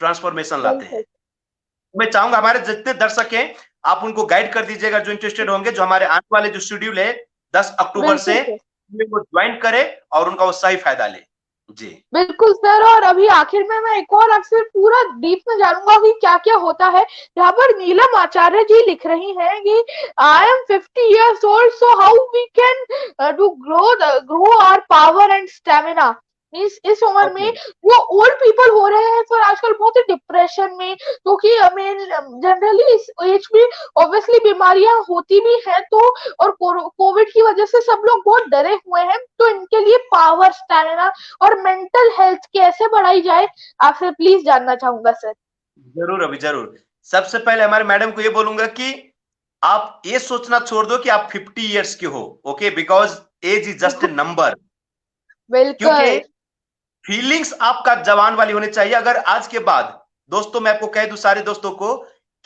ट्रांसफॉर्मेशन लाते हैं। बिल्कुल मैं चाहूंगा हमारे जितने दर्शक हैं, आप उनको गाइड कर दीजिएगा, जो इंटरेस्टेड होंगे, जो हमारे आने वाले जो शेड्यूल है 10 अक्टूबर से, बिल्कुल सर, वो ज्वाइन करे और उनका वो सही फायदा ले। जी बिल्कुल सर। और अभी आखिर में मैं एक और आपसे पूरा डीप में जानूंगा कि क्या क्या होता है। यहाँ पर नीलम आचार्य जी लिख रही हैं कि I am 50 years old, so how we can do grow our power and stamina। इस उम्र में ओके। वो ओल्ड पीपल हो रहे हैं सर आजकल बहुत ही डिप्रेशन में, क्योंकि हमें जनरली इस एज में ऑब्वियसली बीमारियां होती भी हैं, तो और कोविड की वजह से सब लोग बहुत डरे हुए हैं, तो इनके लिए पावर, स्टैमिना और मेंटल हेल्थ कैसे बढ़ाई जाए, आपसे प्लीज जानना चाहूंगा सर। जरूर अभी जरूर। सबसे पहले हमारे मैडम को ये बोलूंगा कि आप ये सोचना छोड़ दो कि आप 50 ईयर्स के हो, okay, because age is just a number. क्योंकि बिल्कुल फीलिंग्स आपका जवान वाली होनी चाहिए। अगर आज के बाद, दोस्तों मैं आपको कह दूं सारे दोस्तों को,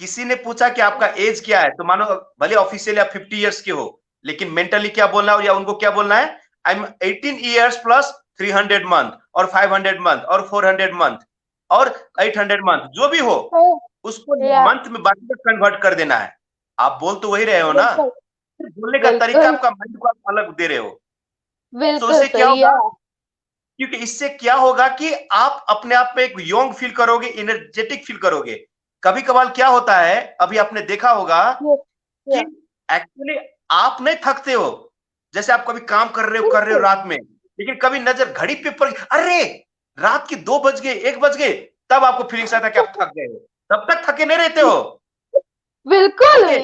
किसी ने पूछा कि आपका एज क्या है, तो मानो भले ऑफिशियली आप 50 ईयर्स के हो, लेकिन मेंटली क्या बोलना है, या उनको क्या बोलना है, I am 18 years plus 300 month और 500 मंथ और 400 मंथ और 800 मंथ, जो भी हो, उसको या मंथ में बाकी कन्वर्ट कर देना है। आप बोल तो वही रहे हो ना, बिल्कुल बोलने का तरीका बिल्कुल आपका माइंड को आप अलग दे रहे हो। तो बिल्कुल उससे क्या सही है। होगा, क्योंकि इससे क्या होगा कि आप अपने आप में एक यंग फील करोगे, एनर्जेटिक फील करोगे। कभी कभार क्या होता है, अभी आपने देखा होगा यस कि या एक्चुअली आप नहीं थकते हो, जैसे आप कभी काम कर रहे हो बिल्कुल रात में, लेकिन कभी नजर घड़ी पे पड़, अरे रात के 2 बज गए, 1 बज गए, तब आपको फीलिंग्स आता है कि आप थक गए हो। तब तक थके नहीं रहते हो। बिल्कुल ओके,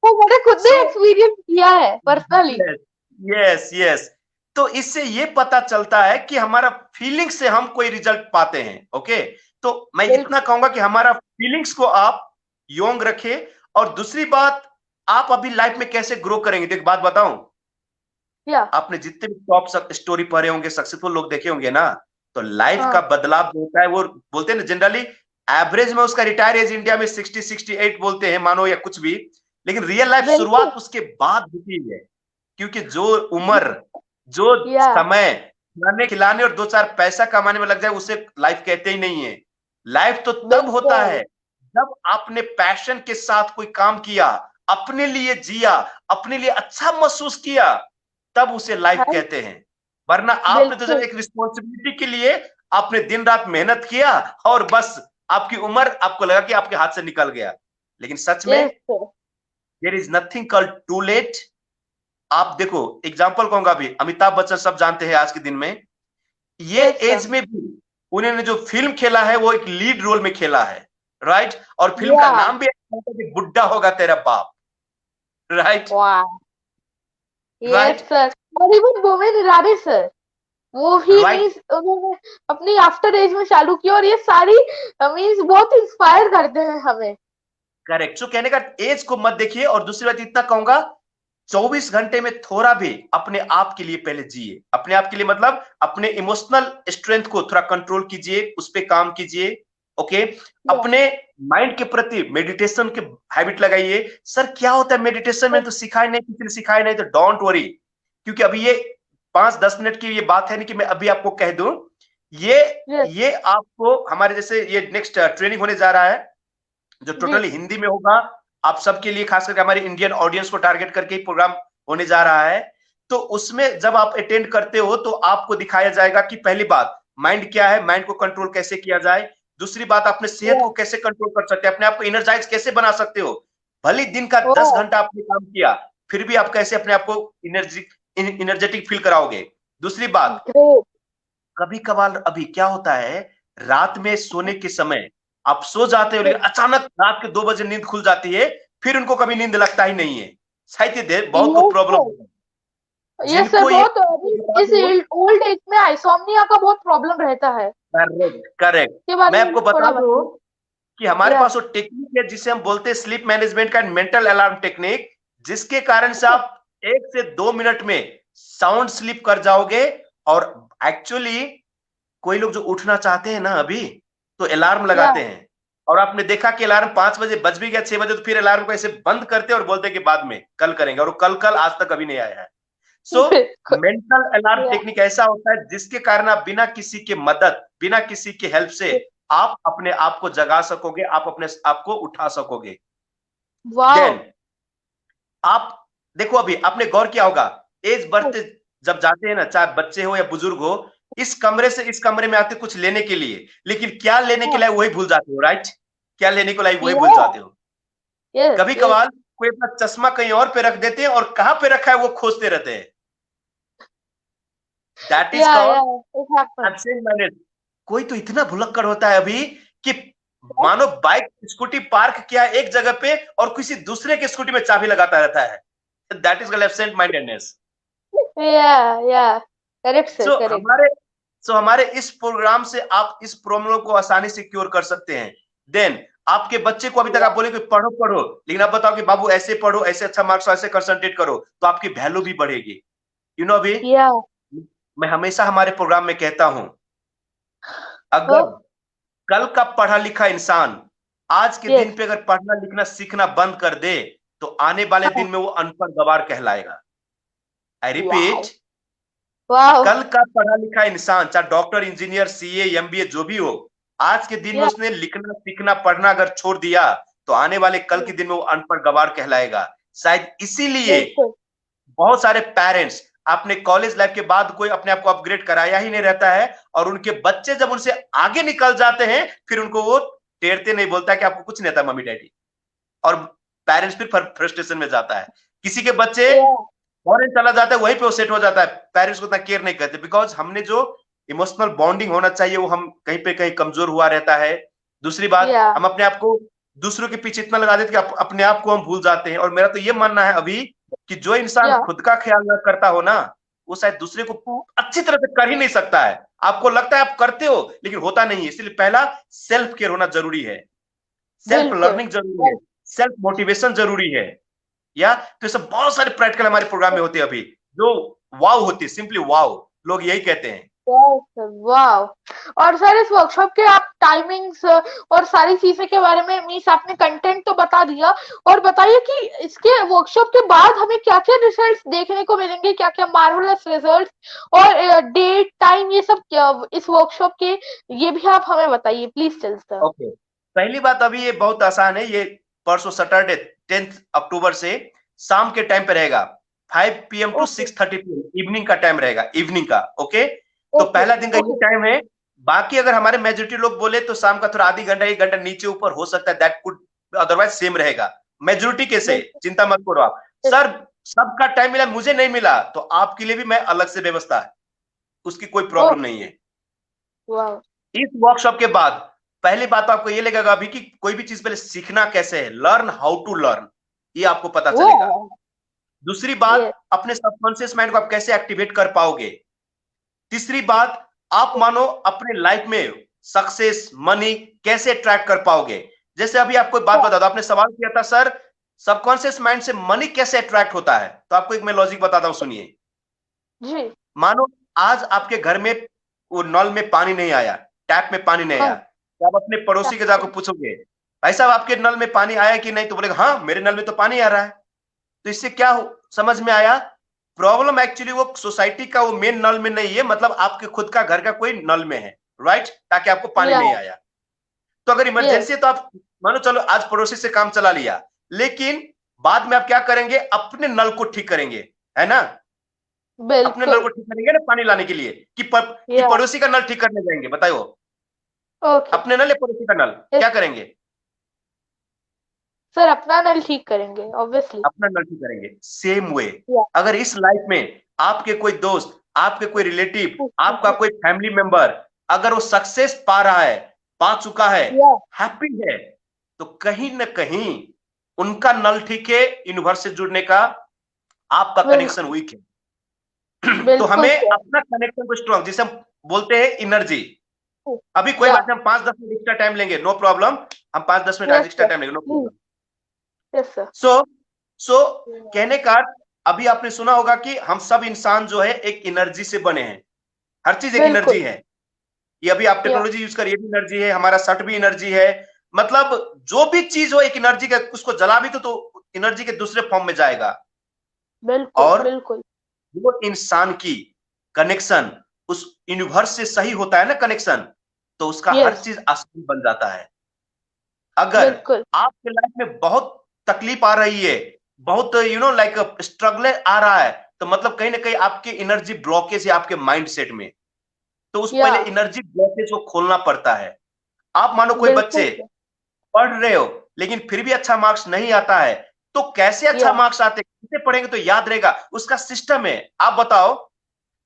वो मैंने खुद सो ने एक्सपीरियंस किया है पर्सनली। Yes yes yes. तो इससे ये पता चलता है कि हमारा फीलिंग से हम कोई रिजल्ट पाते हैं। ओके, तो मैं इतना बिल्कुल कहूंगा कि हमारा फीलिंग्स को आप योंग रखें। और दूसरी बात, आप अभी लाइफ में कैसे ग्रो करेंगे, तो एक बात बताऊं, या आपने जितने भी टॉप स्टोरी पढ़े होंगे, सक्सेसफुल लोग देखे होंगे ना, तो लाइफ का हाँ बदलाव जो होता है वो बोलते हैं ना, जनरली एवरेज में उसका रिटायर एज इंडिया में 60-68 बोलते हैं, मानो या कुछ भी, लेकिन रियल लाइफ बिल्कुल शुरुआत उसके बाद होती है। क्योंकि जो उम्र, जो या समय खाने खिलाने और 2 4 पैसा कमाने में लग जाए, उसे लाइफ कहते ही नहीं है। लाइफ तो तब होता बिल्कुल है जब आपने पैशन के साथ कोई काम किया, अपने लिए जिया, अपने लिए अच्छा महसूस किया, तब उसे लाइफ हाँ कहते हैं। वरना आपने तो जब बिल्कुल एक रिस्पॉन्सिबिलिटी के लिए आपने दिन रात मेहनत किया और बस आपकी उम्र आपको लगा कि आपके हाथ से निकल गया। लेकिन सच में yes sir there is nothing called too late. आप देखो, एग्जांपल कहूंगा, भी अमिताभ बच्चन सब जानते हैं आज के दिन में, ये यस सर एज में भी उन्होंने जो फिल्म खेला है वो एक लीड रोल में खेला है, राइट। और फिल्म का या नाम भी ऐसा है कि बुड्ढा होगा तेरा बाप, राइट वाह यस राइट सर। और इवन बोमेन ईरानी सर वो ही राइट। मीन्स उन्होंने अपनी आफ्टर एज में चालू किया और ये सारी मीन्स बहुत इंस्पायर करते हैं हमें। करेक्ट। सो कहने का एज को मत देखिए। और दूसरी बात इतना कहूंगा, 24 घंटे में थोड़ा भी अपने आप के लिए पहले जिए। अपने आप के लिए मतलब अपने इमोशनल स्ट्रेंथ को थोड़ा कंट्रोल कीजिए, उस पर काम कीजिए। ओके, या अपने माइंड के प्रति मेडिटेशन के हैबिट लगाइए। सर क्या होता है मेडिटेशन में, तो सिखाए नहीं, किसी ने सिखाए नहीं, तो डोंट वरी। क्योंकि अभी ये 5-10 मिनट की ये बात है नहीं कि मैं अभी आपको कह दूं। ये यस ये आपको हमारे जैसे ये नेक्स्ट ट्रेनिंग होने जा रहा है, जो जी टोटली हिंदी में होगा, आप सबके लिए, खास करके हमारे इंडियन ऑडियंस को टारगेट करके ही प्रोग्राम होने जा रहा है। तो उसमें जब आप अटेंड करते हो तो आपको दिखाया जाएगा कि पहली बात माइंड क्या है, माइंड को कंट्रोल कैसे किया जाए। दूसरी बात, अपने सेहत या को कैसे कंट्रोल कर सकते हैं, अपने आप को एनर्जाइज कैसे बना सकते हो। भले दिन का ओ 10 घंटा आपने काम किया, फिर भी आप कैसे अपने आप को एनर्जेटिक फील कराओगे। दूसरी बात, ग्रेट कभी कभार अभी क्या होता है, रात में सोने के समय आप सो जाते हो, लेकिन अचानक रात के 2 बजे नींद खुल जाती है, फिर उनको कभी नींद लगता ही नहीं है। शायद ये बहुत को यस प्रॉब्लम सर होता है यस सर जिनको ये बहुत बता इस दो। ओल्ड एज में आइसोमनिया का बहुत प्रॉब्लम रहता है। Correct correct. इसके बारे मैं में आपको बता थोड़ा दूं बताइए। कि हमारे या पास वो टेक्निक है जिसे हम बोलते हैं स्लीप मैनेजमेंट का मेंटल अलार्म टेक्निक, जिसके कारण से आप 1 से 2 मिनट में साउंड स्लीप कर जाओगे। और एक्चुअली कोई लोग जो उठना चाहते हैं ना अभी, तो अलार्म या लगाते हैं। और आपने देखा कि अलार्म 5 बजे बज भी गया, 6 बजे, तो फिर अलार्म को ऐसे बंद करते हैं और बोलते हैं कि बाद में कल करेंगे, और वो कल कल आज तक अभी नहीं आया है। सो बिल्कुल मेंटल अलार्म या टेक्निक ऐसा होता है जिसके कारण आप बिना किसी के मदद, बिना किसी के हेल्प से आप अपने आप को जगा सकोगे, आप अपने आप को उठा सकोगे। वाओ देन आप देखो, अभी आपने गौर किया होगा, एज बढ़ते जब जाते हैं ना, चाहे बच्चे हो या बुजुर्ग हो, इस कमरे से इस कमरे में आते कुछ लेने के लिए, लेकिन क्या लेने के लिए वही भूल जाते हो, राइट। क्या लेने को लाई वही भूल या जाते हो। यस कभी यस कभार कोई अपना चश्मा कहीं और पे रख देते हैं और कहां पे रखा है वो खोजते रहते हैं। दैट इज या called it happens. Absent minded. कोई तो इतना भुलक्कड़ होता है अभी कि मानो बाइक स्कूटी पार्क किया एक जगह पे और किसी दूसरे के स्कूटी में चाबी लगाता रहता है। That is called absent mindedness. या करेक्ट सर सो करेक्ट। हमारे सो हमारे इस प्रोग्राम से आप इस प्रॉब्लम को आसानी से क्योर कर सकते हैं। देन आपके बच्चे को अभी तक आप बोले कि पढ़ो पढ़ो, लेकिन आप बताओ कि बाबू ऐसे पढ़ो, ऐसे अच्छा मार्क्स, ऐसे कंसंट्रेट करो, तो आपकी वैल्यू भी बढ़ेगी। यू नो अभी या मैं हमेशा हमारे प्रोग्राम में कहता हूं, ओ अगर कल का पढ़ा लिखा इंसान आज के यस दिन पे अगर पढ़ना लिखना सीखना बंद कर दे, तो आने वाले हाँ दिन में वो अनपढ़ गवार कहलाएगा। आई वाओ रिपीट, वाओ कल का पढ़ा लिखा इंसान, चाहे डॉक्टर, इंजीनियर, सीए, एमबीए जो भी हो, आज के दिन में या उसने लिखना सीखना पढ़ना अगर छोड़ दिया, तो आने वाले कल के दिन में वो अनपढ़ गवार कहलाएगा। शायद इसीलिए बिल्कुल। बहुत सारे पेरेंट्स अपने कॉलेज लाइफ के बाद कोई अपने आप को अपग्रेड कराया ही नहीं रहता है, और उनके बच्चे जब उनसे आगे निकल जाते हैं फिर उनको वो टेरते नहीं, बोलता है कि आपको कुछ नहीं आता मम्मी डैडी, और पेरेंट्स फिर फ्रस्ट्रेशन में जाता है। किसी के बच्चे फॉरेन चला जाता है, वहीं पे वो सेट हो जाता है, पेरेंट्स को उतना केयर नहीं करते, बिकॉज हमने जो इमोशनल बॉन्डिंग होना चाहिए वो हम कहीं पे कहीं कमजोर हुआ रहता है। दूसरी बात, हम अपने आप को दूसरों के पीछे इतना लगा देते कि अपने आप को हम भूल जाते हैं। और मेरा तो ये मानना है अभी कि जो इंसान खुद का ख्याल न करता हो ना, वो शायद दूसरे को अच्छी तरह से कर ही नहीं सकता है। आपको लगता है आप करते हो लेकिन होता नहीं है। इसलिए पहला सेल्फ केयर होना जरूरी है, सेल्फ लर्निंग जरूरी है, सेल्फ मोटिवेशन जरूरी है। या तो सब बहुत सारे प्रैक्टिकल हमारे प्रोग्राम में होते हैं अभी जो वाव होती है, सिंपली वाव, लोग यही कहते हैं। वाह। और सर इस वर्कशॉप के आप टाइमिंग्स और सारी चीजें के बारे में मीन्स आपने कंटेंट तो बता दिया, और बताइए कि इसके वर्कशॉप के बाद हमें क्या क्या रिजल्ट्स देखने को मिलेंगे, क्या क्या मार्वलस रिजल्ट्स, और डेट टाइम ये सब क्या इस वर्कशॉप के, ये भी आप हमें बताइए प्लीज टेल सर। ओके, पहली बात अभी ये बहुत आसान है, ये परसों सैटरडे 10 अक्टूबर से शाम के टाइम पे रहेगा, 5 PM टू 6:30 PM इवनिंग का टाइम रहेगा, इवनिंग का। ओके, तो पहला दिन का ये टाइम है। बाकी अगर हमारे मेजोरिटी लोग बोले तो शाम का थोड़ा आधी घंटा 1 घंटा नीचे ऊपर हो सकता है, दैट कुड, अदरवाइज सेम रहेगा मेजोरिटी के से, चिंता मत करो आप। सर सबका टाइम मिला, मुझे नहीं मिला तो आपके लिए भी मैं अलग से व्यवस्था है, उसकी कोई प्रॉब्लम नहीं है। इस वर्कशॉप के बाद पहली बात तो आपको ये लगेगा अभी कि कोई भी चीज पहले सीखना कैसे है, लर्न हाउ टू लर्न, ये आपको पता चलेगा। दूसरी बात, अपने सबकॉन्शियस माइंड को आप कैसे एक्टिवेट कर पाओगे। तीसरी बात, आप मानो अपने लाइफ में सक्सेस मनी कैसे ट्रैक कर पाओगे। जैसे अभी आपको एक बात बता दो, आपने सवाल किया था सर सबकॉन्शियस माइंड से मनी कैसे अट्रैक्ट होता है, तो आपको एक मैं लॉजिक बताता हूं, सुनिए जी। मानो आज आपके घर में वो नल में पानी नहीं आया, टैप में पानी नहीं आया, तो आप अपने पड़ोसी के जाकर पूछोगे भाई साहब आपके नल में पानी आया कि नहीं, तो बोलेगा हाँ मेरे नल में तो पानी आ रहा है। तो इससे क्या समझ में आया, प्रॉब्लम एक्चुअली वो सोसाइटी का वो मेन नल में नहीं है, मतलब आपके खुद का घर का कोई नल में है, राइट, ताकि आपको पानी नहीं आया। तो अगर इमरजेंसी है तो आप मानो चलो आज पड़ोसी से काम चला लिया, लेकिन बाद में आप क्या करेंगे, अपने नल को ठीक करेंगे, है ना, अपने नल को ठीक करेंगे ना पानी लाने के लिए, कि पड़ोसी का नल ठीक करने जाएंगे, बताओ अपने नल या पड़ोसी का नल क्या करेंगे। सर अपना नल ठीक करेंगे, ऑब्वियसली अपना नल ठीक करेंगे। सेम वे अगर इस लाइफ में आपके कोई दोस्त, आपके कोई रिलेटिव, आपका कोई फैमिली मेंबर अगर वो सक्सेस पा रहा है, पा चुका है, हैप्पी है, तो कहीं ना कहीं उनका नल ठीक है, यूनिवर्स से जुड़ने का आपका कनेक्शन वीक है। तो हमें अपना कनेक्शन को स्ट्रॉन्ग, जिसे हम बोलते हैं एनर्जी। अभी कोई बात नहीं, हम 5-10 मिनट एक्स्ट्रा टाइम लेंगे, नो प्रॉब्लम, हम 5-10 मिनट एक्स्ट्रा टाइम लेंगे, नो प्रॉब्लम। सो कहने का अभी आपने सुना होगा कि हम सब इंसान जो है एक एनर्जी से बने हैं, हर चीज एक एनर्जी है। ये अभी आप टेक्नोलॉजी यूज कर, ये भी एनर्जी है, हमारा शर्ट भी एनर्जी है, मतलब जो भी चीज हो एक एनर्जी का, उसको जला भी तो एनर्जी के दूसरे फॉर्म में जाएगा। बिल्कुल, और बिल्कुल वो इंसान की कनेक्शन उस यूनिवर्स से सही होता है ना कनेक्शन, तो उसका हर चीज आसान बन जाता है। अगर आपके लाइफ में बहुत तकलीफ आ रही है, बहुत लाइक स्ट्रगल आ रहा है, तो मतलब कहीं ना कहीं आपकी एनर्जी ब्लॉकेज है आपके माइंड सेट में, तो उस पहले एनर्जी ब्लॉकेज को खोलना पड़ता है। आप मानो कोई बच्चे पढ़ रहे हो लेकिन फिर भी अच्छा मार्क्स नहीं आता है, तो कैसे अच्छा मार्क्स आते, कैसे पढ़ेंगे तो याद रहेगा, उसका सिस्टम है। आप बताओ,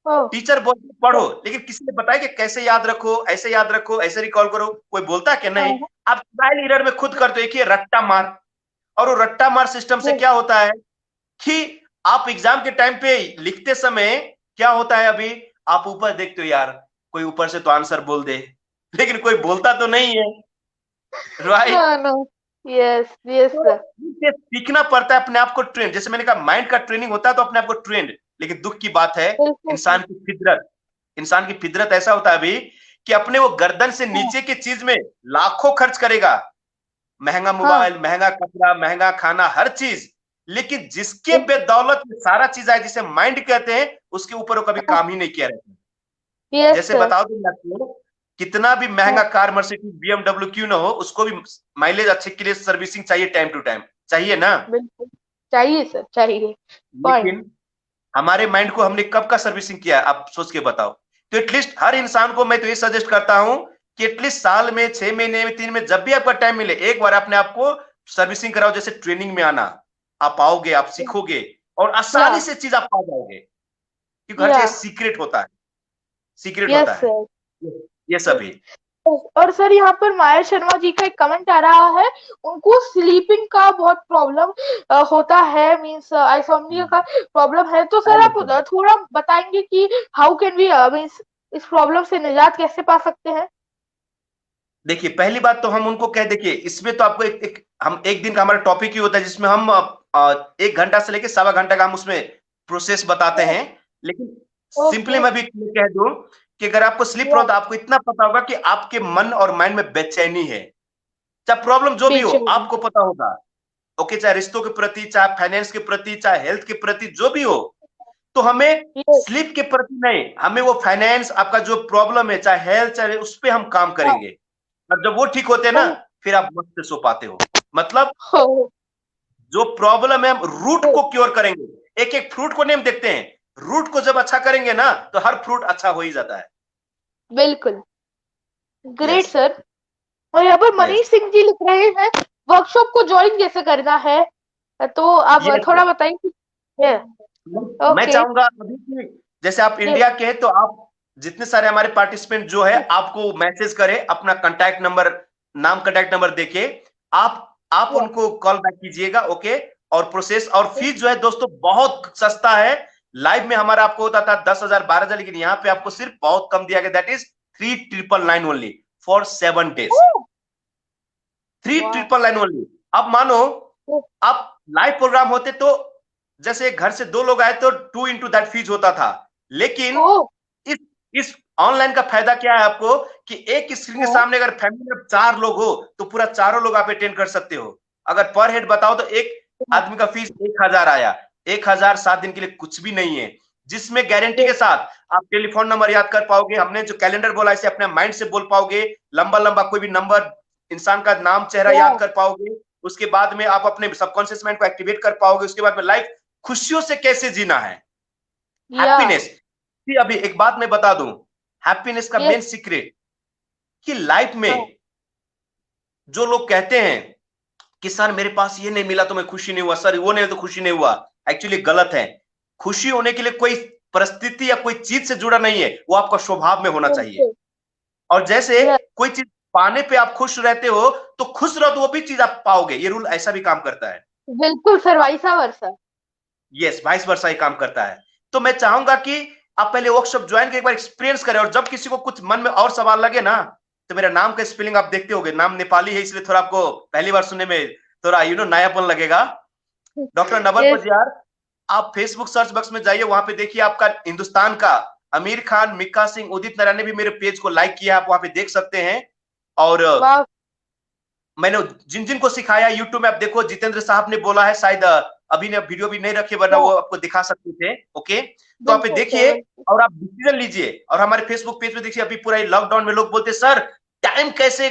टीचर बोलते पढ़ो, लेकिन किसी ने बताया कि कैसे याद रखो, ऐसे याद रखो, ऐसे रिकॉल करो, कोई बोलता है कि नहीं। आप ट्रायल एरर में खुद करते हो, एक ही रट्टा मार, और वो रट्टा मार सिस्टम से क्या होता है कि आप एग्जाम के टाइम पे लिखते समय क्या होता है, अभी आप ऊपर देखते हो यार कोई ऊपर से तो आंसर बोल दे, लेकिन कोई बोलता तो नहीं है, राइट। यस यस सर, सीखना पड़ता है अपने आप को ट्रेन, जैसे मैंने कहा माइंड का ट्रेनिंग होता है तो अपने आप को ट्रेंड। लेकिन दुख की बात है, इंसान की फितरत ऐसा होता है अभी कि अपने वो गर्दन से नीचे की चीज में लाखों खर्च करेगा, महंगा मोबाइल, महंगा कपड़ा, महंगा खाना, हर चीज, लेकिन जिसके बदौलत सारा चीज आए, जिसे माइंड कहते हैं, उसके ऊपर वो कभी काम ही नहीं किया रहता। जैसे बताओ तुम आपको, कितना भी महंगा कार मर्सिडीज BMW क्यों ना हो, उसको भी माइलेज अच्छे के लिए सर्विसिंग चाहिए, टाइम टू टाइम चाहिए ना। बिल्कुल चाहिए सर, चाहिए। पॉइंट। लेकिन हमारे माइंड को हमने कब का सर्विसिंग किया है, आप सोच के बताओ। तो एटलीस्ट हर इंसान को मैं तो ये सजेस्ट करता हूं कि एटलीस्ट साल में 6 महीने में 3 में जब भी आपका टाइम मिले एक बार अपने आप को सर्विसिंग कराओ। जैसे ट्रेनिंग में आना, आप आओगे, आप सीखोगे और या आसानी से चीज आप पा जाओगे, क्योंकि हर या चीज सीक्रेट होता है, सीक्रेट होता यस है सर। ये सभी। और सर यहाँ पर माया शर्मा जी का एक कमेंट आ रहा है, उनको स्लीपिंग का बहुत प्रॉब्लम होता है, मींस आइसोम्निया का प्रॉब्लम है। तो आई सर आप अंडरस्टैंड। थोड़ा बताएंगे कि हाउ कैन वी मींस इस प्रॉब्लम से निजात कैसे पा सकते हैं? देखिए पहली बात तो हम उनको कह, देखिए इसमें तो आपको हम एक दिन का हमारा टॉपिक ही होता है जिसमें हम 1 घंटा से लेके 1.25 घंटा का हम उसमें प्रोसेस बताते हैं। लेकिन सिंपली ओके। मैं भी कह दूं कि अगर आपको स्लीप प्रॉब्लम, तो आपको इतना पता होगा कि आपके मन और माइंड में बेचैनी है, चाहे प्रॉब्लम जो भी हो बेचैनी। आपको पता होगा। ओके, चाहे रिश्तों के प्रति, चाहे फाइनेंस के प्रति, चाहे हेल्थ के प्रति, जो भी हो। तो हमें यस। स्लीप के प्रति नहीं, हमें वो फाइनेंस, आपका जो प्रॉब्लम है चाहे हेल्थ, चाहे उस पर हम काम करेंगे। और जब वो ठीक होते हैं ना, फिर आप मस्त से सो पाते हो। मतलब जो प्रॉब्लम है हम रूट को क्योर करेंगे, एक एक फ्रूट को नहीं हम देखते हैं, रूट को जब अच्छा करेंगे ना तो हर फ्रूट अच्छा हो ही जाता है। बिल्कुल। Great yes. सर। और यहाँ पर यस। मनीष सिंह जी लिख रहे हैं, वर्कशॉप को ज्वाइन कैसे करना है? तो आप यस। थोड़ा बताइए। मैं ओके। चाहूंगा अभी कि जैसे आप इंडिया के हैं तो आप जितने सारे हमारे पार्टिसिपेंट जो है आपको मैसेज करें अपना कांटेक्ट नंबर, नाम कांटेक्ट नंबर देके, आप उनको कॉल बैक कीजिएगा। ओके। और प्रोसेस और फीस जो है दोस्तों बहुत सस्ता है। लाइव में हमारा आपको होता था 10,000 12,000, लेकिन यहाँ पे आपको सिर्फ बहुत कम दिया गया, that is 3,999 only for 7 days। 3,999 only. अब मानो आप लाइव प्रोग्राम होते तो जैसे घर से 2 लोग आए तो 2 into दैट फीस होता था। लेकिन इस इस ऑनलाइन का फायदा क्या है आपको कि एक स्क्रीन के सामने अगर फैमिली में 4 लोग हो तो पूरा चारों लोग आप अटेंड कर सकते हो। अगर पर हेड बताओ तो एक आदमी का फीस 1,000 आया। 1,000 7 दिन के लिए कुछ भी नहीं है, जिसमें गारंटी के साथ आप टेलीफोन नंबर याद कर पाओगे, हमने जो कैलेंडर बोला इसे अपने माइंड से बोल पाओगे, लंबा लंबा कोई भी नंबर, इंसान का नाम चेहरा याद कर पाओगे। उसके बाद में आप अपने सबकॉन्शियस माइंड को एक्टिवेट कर पाओगे। उसके बाद में लाइफ खुशियों से कैसे जीना है, या हैप्पीनेस। अभी एक बात मैं बता दूं, हैप्पीनेस का मेन सीक्रेट कि लाइफ में जो लोग कहते हैं कि सर मेरे पास ये नहीं मिला तो मैं खुशी नहीं हुआ, सर वो नहीं तो खुशी नहीं हुआ, एक्चुअली गलत है। खुशी होने के लिए कोई परिस्थिति या कोई चीज से जुड़ा नहीं है, वो आपका स्वभाव में होना चाहिए। और जैसे कोई चीज पाने पे आप खुश रहते हो तो खुश रहो तो वो भी चीज आप पाओगे, ये रूल ऐसा भी काम करता है। बिल्कुल सर, वाइसा वर्सा। यस, वाइस वर्सा ही काम करता है। तो मैं चाहूंगा कि आप पहले वर्कशॉप ज्वाइन के एक बार एक्सपीरियंस करें, और जब किसी को कुछ मन में और सवाल लगे ना, तो मेरा नाम का स्पेलिंग आप देखते होगे, नाम नेपाली है इसलिए थोड़ा आपको पहली बार सुनने में थोड़ा नयापन लगेगा। Doctor Naval yes. पजियार, आप फेसबुक सर्च बॉक्स में जाइए, वहां पे देखिए आपका हिंदुस्तान का आमिर खान, मिक्का सिंह, उदित नारायण ने भी मेरे पेज को लाइक किया, आप वहां पे देख सकते हैं। और वाह। मैंने जिन जिन को सिखाया यूट्यूब में आप देखो, जितेंद्र साहब ने बोला है, शायद अभी ने वीडियो भी नहीं रखे वरना वो आपको दिखा सकते थे। ओके, तो आप बिल्कुल देखिए सर। और आप डिसीजन लीजिए। और हमारे फेसबुक पेज पे देखिए, अभी पूरा लॉकडाउन में लोग बोलते सर टाइम कैसे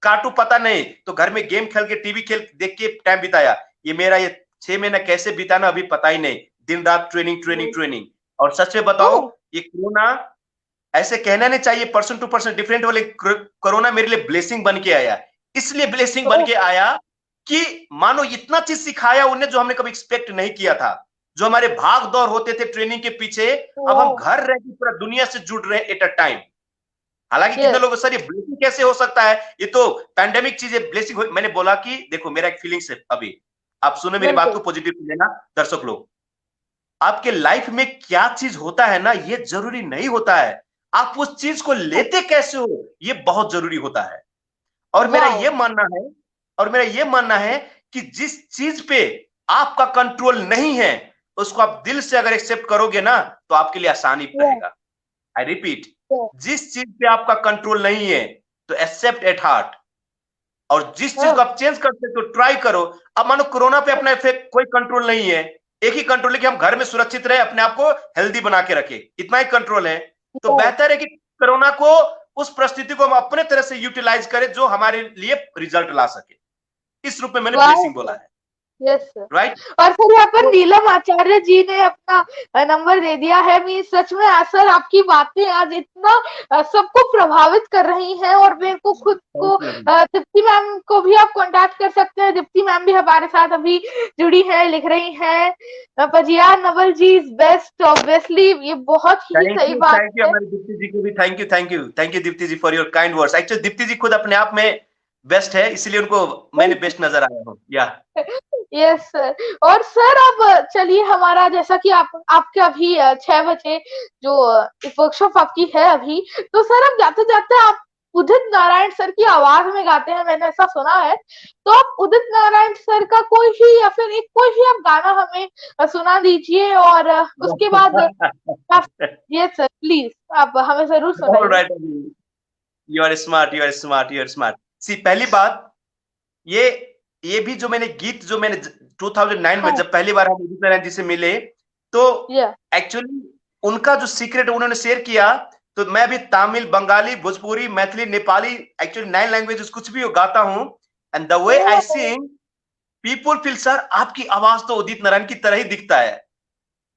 काटू पता नहीं, तो घर में गेम खेल के, टीवी खेल देख के टाइम बिताया। ये मेरा ये 6 महीना कैसे बिताना अभी पता ही नहीं, दिन रात ट्रेनिंग ट्रेनिंग ट्रेनिंग। और सच में बताओ, ये कोरोना ऐसे कहना नहीं चाहिए, पर्सन टू पर्सन डिफरेंट वाले, कोरोना मेरे लिए ब्लेसिंग बन के आया। इसलिए ब्लेसिंग बन के आया कि मानो इतना चीज सिखाया उन्हें जो हमने कभी एक्सपेक्ट नहीं किया था। जो हमारे भाग दौड़ होते थे ट्रेनिंग के पीछे, अब हम घर रह के पूरा दुनिया से जुड़ रहे हैं एट अ टाइम। हालांकि कितने लोग सर ये ब्लेसिंग कैसे हो सकता है, ये तो पैंडेमिक चीज है, ब्लेसिंग हो। मैंने बोला कि देखो मेरा एक फीलिंग्स है, अभी आप सुनो मेरी बात को पॉजिटिव लेना। दर्शक लोग, आपके लाइफ में क्या चीज होता है ना, ये जरूरी नहीं होता है, आप उस चीज को लेते कैसे हो ये बहुत जरूरी होता है। और मेरा ये मानना है, और मेरा ये मानना है कि जिस चीज पे आपका कंट्रोल नहीं है उसको आप दिल से अगर एक्सेप्ट करोगे ना तो आपके लिए आसानी रहेगा। आई रिपीट, जिस चीज पे आपका कंट्रोल नहीं है तो एक्सेप्ट एट हार्ट, और जिस चीज को आप चेंज करते तो ट्राई करो। अब मानो कोरोना पे अपना इफेक्ट कोई कंट्रोल नहीं है, एक ही कंट्रोल है कि हम घर में सुरक्षित रहे, अपने आप को हेल्दी बना के रखे, इतना ही कंट्रोल है। तो बेहतर है कि कोरोना को उस परिस्थिति को हम अपने तरह से यूटिलाइज करें जो हमारे लिए रिजल्ट ला सके। इस रूप में मैंने ब्लेसिंग बोला है। Yes sir. राइट। और सर यहाँ पर नीलम आचार्य जी ने अपना नंबर दे दिया है। मीन सच में सर आपकी बातें आज इतना सबको प्रभावित कर रही हैं, और मेरे को खुद को दीप्ति मैम को भी आप कांटेक्ट कर सकते हैं। दीप्ति मैम भी हमारे साथ अभी जुड़ी हैं, लिख रही हैं पजिया नवल जी इज बेस्ट। ऑब्वियसली ये बहुत ही सही बात है। थैंक यू हमारी दीप्ति जी को भी thank you Deepti ji for your kind words. Actually Deepti ji खुद अपने आप में बेस्ट है, इसलिए उनको मैंने बेस्ट नजर आया हूँ। या यस सर। और सर अब चलिए हमारा जैसा कि आपके अभी 6 बजे जो वर्कशॉप आपकी है अभी, तो सर अब जाते जाते आप उदित नारायण सर की आवाज में गाते हैं, मैंने ऐसा सुना है। तो आप उदित नारायण सर का कोई भी या फिर कोई भी आप गाना हमें सुना दीजिए, और उसके बाद यस सर प्लीज आप हमें जरूर सुनाइए। You are smart. सी पहली बात, ये भी जो मैंने गीत जो मैंने 2009 में जब पहली बार हम उदित नारायण जी से मिले, तो एक्चुअली उनका जो सीक्रेट उन्होंने शेयर किया, तो मैं भी तमिल, बंगाली, भोजपुरी, मैथिली, नेपाली, एक्चुअली 9 लैंग्वेजेस कुछ भी गाता हूं, and the way I sing people feel sir आपकी आवाज तो उदित नारायण की तरह ही दिखता है,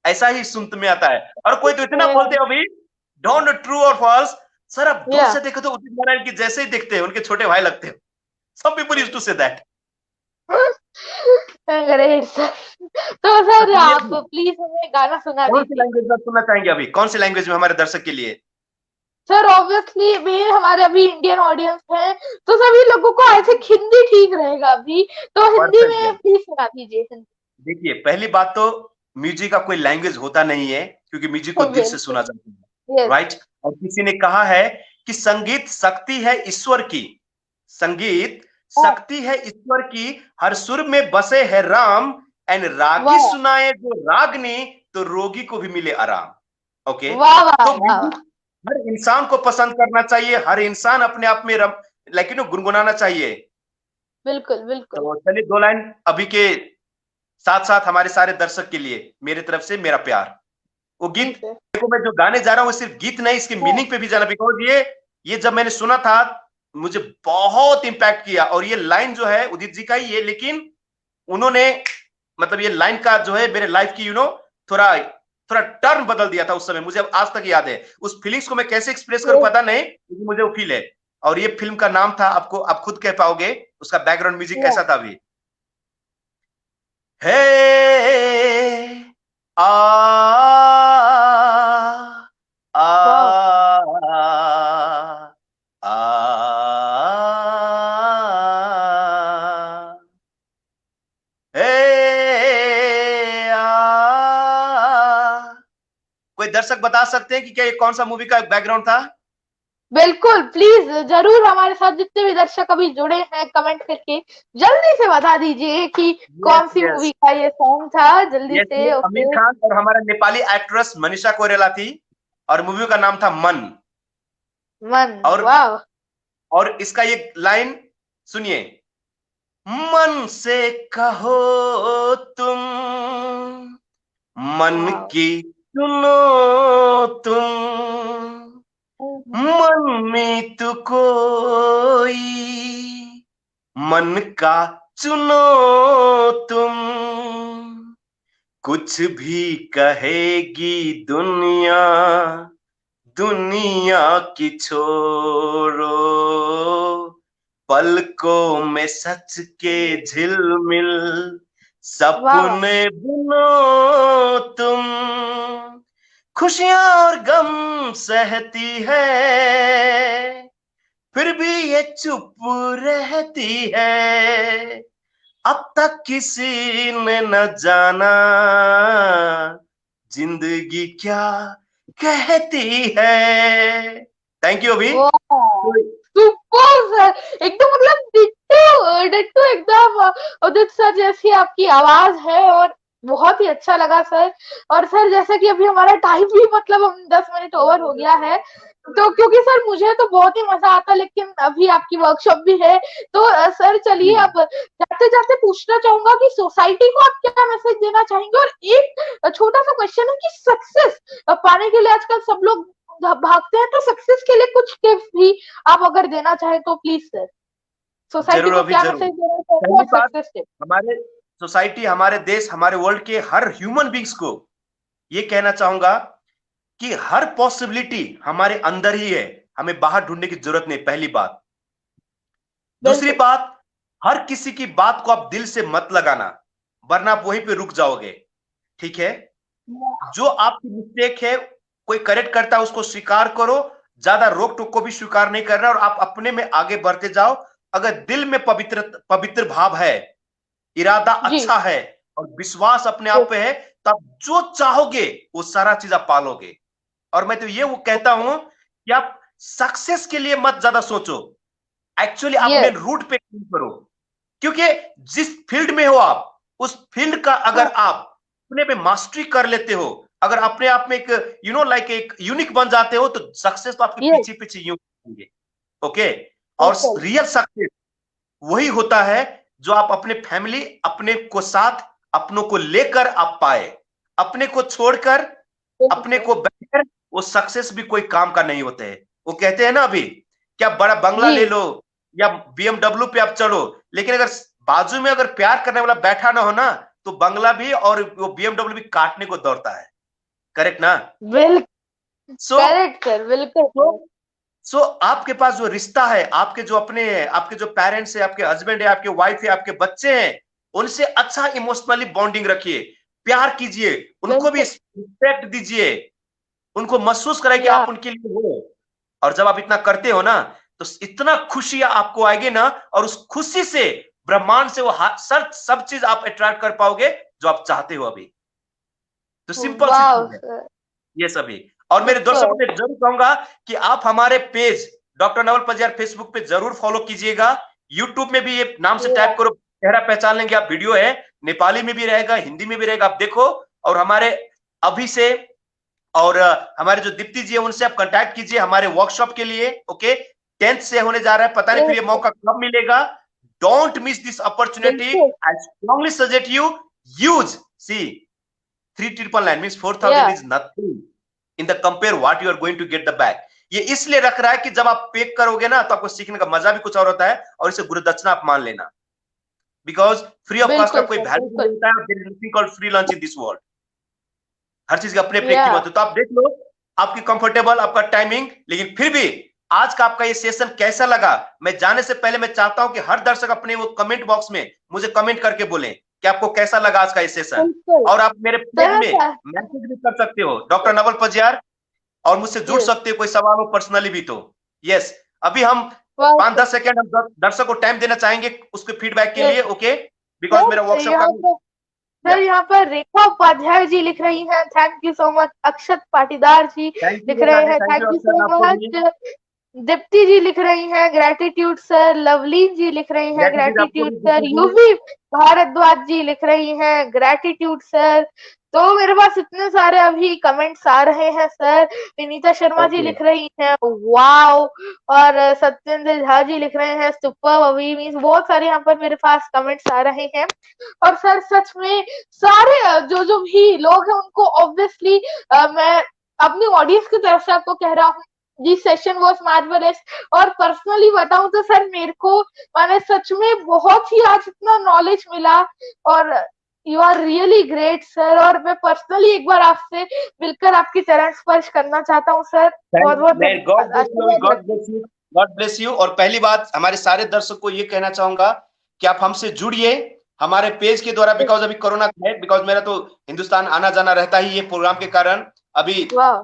ऐसा ही सुनते में आता है। और कोई तो इतना बोलते अभी डोंट नो ट्रू और फॉल्स, सर आप दूर से देखो तो उदित नारायण की जैसे ही दिखते हैं, उनके छोटे भाई लगते हैं। Some people used to say that. Great sir. तो सर आप प्लीज हमें गाना सुना दीजिए। कौन सी लैंग्वेज में सुनना चाहेंगे अभी? कौन सी लैंग्वेज में हमारे दर्शक के लिए? सर ऑब्वियसली मेरे हमारे अभी इंडियन ऑडियंस है, तो सभी लोगों को आई थिंक हिंदी ठीक रहेगा अभी, तो हिंदी में प्लीज सुना दीजिए। देखिए पहली बात तो म्यूजिक का कोई लैंग्वेज होता नहीं है, क्योंकि म्यूजिक को दिल से सुना जाता है। राइट। और किसी ने कहा है कि संगीत शक्ति है ईश्वर की, संगीत शक्ति है ईश्वर की, हर सुर में बसे है राम, एंड रागी सुनाए जो रागनी, तो रोगी को भी मिले आराम। ओके। तो हर इंसान को पसंद करना चाहिए, हर इंसान अपने आप में लेकिन गुनगुनाना चाहिए। बिल्कुल बिल्कुल। तो चलिए 2 लाइन अभी के साथ साथ हमारे सारे दर्शक के लिए मेरे तरफ से मेरा प्यार। वो गीत देखो मैं जो गाने जा रहा हूँ सिर्फ गीत नहीं, इसके मीनिंग पे भी जाना, बिकॉज ये जब मैंने सुना था मुझे बहुत इंपैक्ट किया। और ये लाइन जो है उदित जी का ही है, लेकिन उन्होंने मतलब ये लाइन का जो है मेरे लाइफ की थोड़ा टर्न बदल दिया था उस समय। मुझे आज तक याद है उस फीलिंग्स को मैं कैसे एक्सप्रेस करूं पता नहीं, लेकिन मुझे वो फील है। और ये फिल्म का नाम था, आपको आप खुद कह पाओगे उसका बैकग्राउंड म्यूजिक कैसा था अभी। हे आ आ कोई दर्शक बता सकते हैं कि क्या ये कौन सा मूवी का बैकग्राउंड था? बिल्कुल प्लीज जरूर हमारे साथ जितने भी दर्शक अभी जुड़े हैं कमेंट करके जल्दी से बता दीजिए कि कौन सी मूवी का ये सॉन्ग था, जल्दी से। आमिर खान और हमारा नेपाली एक्ट्रेस मनीषा कोइराला थी, और मूवी का नाम था मन। और इसका ये लाइन सुनिए, मन से कहो तुम, मन की सुनो तुम, मन में तो कोई मन का चुनो तुम, कुछ भी कहेगी दुनिया, दुनिया की छोड़ो, पलकों में सच के झिलमिल सपने बुनो तुम, खुशियां और गम सहती है फिर भी ये चुप रहती है, अब तक किसी ने न जाना जिंदगी क्या कहती है। थैंक यू अभी। सुपर एकदम, मतलब डिट्टो एकदम उदित सर जैसी आपकी आवाज है, और बहुत ही अच्छा लगा सर। और सर जैसा कि अभी हमारा टाइम भी मतलब हम 10 मिनट ओवर हो गया है, तो क्योंकि सर मुझे तो बहुत ही मजा आता, लेकिन अभी आपकी वर्कशॉप भी है, तो सर चलिए अब जाते जाते पूछना चाहूंगा कि सोसाइटी को आप क्या मैसेज देना चाहेंगे। और एक छोटा सा क्वेश्चन है कि सक्सेस पाने के लिए आजकल सब लोग भागते हैं, तो सक्सेस के लिए कुछ टिप्स भी आप अगर देना चाहें तो प्लीज सर, सोसाइटी जरूर को अभी क्या जरूर। मैसेज देना चाहेंगे, और पहली बात, सक्सेस टिप्स। हमारे सोसाइटी, हमारे देश, हमारे वर्ल्ड के हर ह्यूमन बींग्स को ये कहना चाहूंगा कि हर पॉसिबिलिटी हमारे अंदर ही है, हमें बाहर ढूंढने की जरूरत नहीं, पहली बात। दूसरी बिल्कुल। बात, हर किसी की बात को आप दिल से मत लगाना, वरना आप वहीं पे रुक जाओगे, ठीक है? जो आपकी मिस्टेक है, कोई करेक्ट करता है उसको स्वीकार करो, ज्यादा रोक टोक को भी स्वीकार नहीं करना, और आप अपने में आगे बढ़ते जाओ। अगर दिल में पवित्र पवित्र भाव है, इरादा जी। अच्छा है, और विश्वास अपने आप पे है, तो आप जो चाहोगे वो सारा चीज आप पालोगे। और मैं तो ये वो कहता हूं कि आप सक्सेस के लिए मत ज्यादा सोचो, एक्चुअली अपने यस। रूट पे काम करो। क्योंकि जिस फील्ड में हो आप, उस फील्ड का अगर आप अपने पे मास्टरी कर लेते हो, अगर अपने आप में एक लाइक एक यूनिक बन जाते हो, तो सक्सेस तो आपके यस। पीछे पीछे यूं होंगे। ओके। और बिल्कुल। रियल सक्सेस वही होता है जो आप अपने फैमिली, अपने को साथ, अपनों को लेकर आप पाए। अपने को छोड़कर, अपने बिल्कुल। को बैठकर, वो सक्सेस भी कोई काम का नहीं होते हैं। वो कहते हैं ना अभी, क्या बड़ा बंगला जी। ले लो या बीएमडब्ल्यू पे आप चढ़ो, लेकिन अगर बाजू में अगर प्यार करने वाला बैठा ना हो ना, तो बंगला भी और वो बीएमडब्ल्यू भी काटने को दौड़ता है। करेक्ट ना? बिल्कुल। सो करेक्ट सर, बिल्कुल सो सर। सो आपके पास जो रिश्ता है, आपके जो अपने, आपके जो पेरेंट्स है, आपके हस्बैंड है, आपके वाइफ है, आपके बच्चे हैं, उनसे अच्छा इमोशनली बॉन्डिंग रखिए, प्यार कीजिए, उनको भी बिल्कुल। रिस्पेक्ट दीजिए, उनको महसूस कराए कि या। आप उनके लिए हो। और जब आप इतना करते हो ना, तो इतना खुशी आपको आएगी ना, और उस खुशी से ब्रह्मांड से वो सब चीज आप अट्रैक्ट कर पाओगे जो आप चाहते हो अभी। तो सिंपल सी वाह चीज है सर। ये सभी। और मेरे दर्शकों बिल्कुल। से जरूर कहूंगा कि आप हमारे page doctor Naval Pajiyar Facebook पे जरूर फॉलो कीजिएगा। यूट्यूब में भी ये नाम से या। टाइप करो, चेहरा पहचान लेंगे आप। वीडियो है, नेपाली में भी रहेगा, हिंदी में भी रहेगा, आप देखो। और हमारे अभी से, और हमारे जो दीप्ति जी है उनसे आप कांटेक्ट कीजिए हमारे वर्कशॉप के लिए। ओके, 10th से होने जा रहा है, पता नहीं फिर ये यस। मौका कब मिलेगा। डोंट मिस दिस अपॉर्चुनिटी, बिल्कुल। I strongly suggest you, use, see 3999 means या। 4000 is nothing in the compare what you are going to get the back. ये इसलिए रख रहा है कि जब आप पे करोगे ना, तो आपको सीखने का मजा भी कुछ और होता है, और इसे गुरुदक्षिणा आप मान लेना, बिकॉज फ्री ऑफ कॉस्ट का बिल्कुल कोई सर। वैल्यू नहीं बिल्कुल। होता है। There is nothing called free lunch in this world. हर चीज की अपने अपने या। कीमत है, तो आप देख लो आपकी कंफर्टेबल, आपका टाइमिंग। लेकिन फिर भी आज का आपका ये सेशन कैसा लगा, मैं जाने से पहले मैं चाहता हूं कि हर दर्शक अपने वो कमेंट बॉक्स में मुझे कमेंट करके बोले कि आपको कैसा लगा आज का ये सेशन। बिल्कुल और आप मेरे पेज सर। में मैसेज भी कर सकते हो, डॉक्टर नवल पजियार, और मुझसे जुड़ यस। सकते हो, कोई सवाल हो पर्सनली भी तो। यस, अभी हम वाह पांच सर। दस सेकेंड हम दर्शक को टाइम देना चाहेंगे उसके फीडबैक के यस लिए। ओके, बिकॉज मेरा सर। वर्कशॉप का यहाँ भी। पर, या, सर यहाँ पर रेखा उपाध्याय जी लिख रही हैं, thank you so much. Akshat Patidar ji thank you लिख रेखा रहे जी, हैं, थैंक थैंक यू यू अक्षर, सो आपको भी मच। दीप्ति जी लिख रही हैं, ग्रेटिट्यूड सर। लवलीन जी लिख रही हैं, ग्रेटिट्यूड, आपको ग्रेटिट्यूड भी सर। दीपक जी। यूवी भारद्वाज जी लिख रही हैं, ग्रेटिट्यूड सर। तो मेरे पास इतने सारे अभी कमेंट्स आ रहे हैं सर। विनीता शर्मा जी ओके, लिख रही हैं, वाओ। और सत्येंद्र झा जी लिख रहे हैं, सुपर। अभी मीन्स बहुत सारे यहाँ पर मेरे पास कमेंट्स आ रहे हैं। और सर सच में सारे जो जो भी लोग हैं उनको ऑब्वियसली मैं अपनी ऑडियंस की तरफ से आपको कह रहा हूँ, जी सेशन वॉज मार्वलस। और पर्सनली बताऊं तो सर मेरे को मैंने सच में बहुत ही आज इतना नॉलेज मिला। और you are really great sir. और मैं पर्सनली एक बार आपसे मिलकर आपकी चरण स्पर्श करना चाहता हूँ सर। बहुत बहुत मैं गॉड धन्यवाद, ब्लेस यू, आशीर्वाद गॉड रखें। Bless you, God bless you. और पहली बात, हमारे सारे दर्शक को ये कहना चाहूंगा कि आप हमसे जुड़िए हमारे पेज के द्वारा, बिकॉज अभी कोरोना है, बिकॉज मेरा तो हिंदुस्तान आना जाना रहता ही ये प्रोग्राम के कारण। अभी वाह।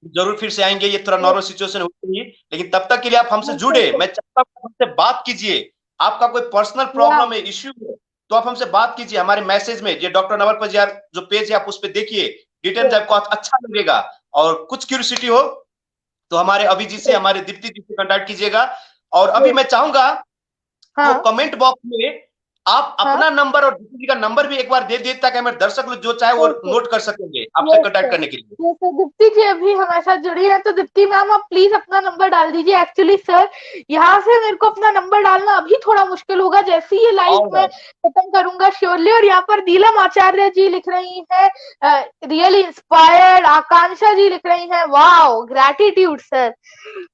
जरूर फिर से आएंगे, ये थोड़ा नॉर्मल सिचुएशन होती है, लेकिन तब तक के लिए आप हमसे बिल्कुल जुड़े। सर। मैं चाहता हूं हमसे बात कीजिए, आपका कोई पर्सनल या। प्रॉब्लम है, इश्यू है, तो आप हमसे बात कीजिए हमारे मैसेज में। ये डॉक्टर नवल पजियार जो पेज है, आप उस पर देखिए, डिटेल आपको अच्छा लगेगा। और कुछ क्यूरियोसिटी हो तो हमारे अभी जी से, हमारे दीप्ति जी से कांटेक्ट कीजिएगा। और अभी मैं चाहूंगा वो हाँ। कमेंट बॉक्स में आप हाँ अपना नंबर और दीदी का नंबर भी एक बार दे दिए ताकि हमारे दर्शक लोग जो चाहे वो ओके नोट कर सकेंगे आपसे यस कांटेक्ट सर करने के लिए। यस सर दीप्ति जी अभी हमारे साथ जुड़ी है तो दीप्ति मैम आप प्लीज अपना नंबर डाल दीजिए। एक्चुअली सर यहाँ से मेरे को अपना नंबर डालना अभी थोड़ा मुश्किल होगा जैसे ही ये लाइव ऑल में राइट। खत्म करूंगा श्योरली। और यहाँ पर नीलम आचार्य जी लिख रही है रियली इंस्पायर्ड। आकांक्षा जी लिख रही है वाओ ग्रैटिट्यूड सर।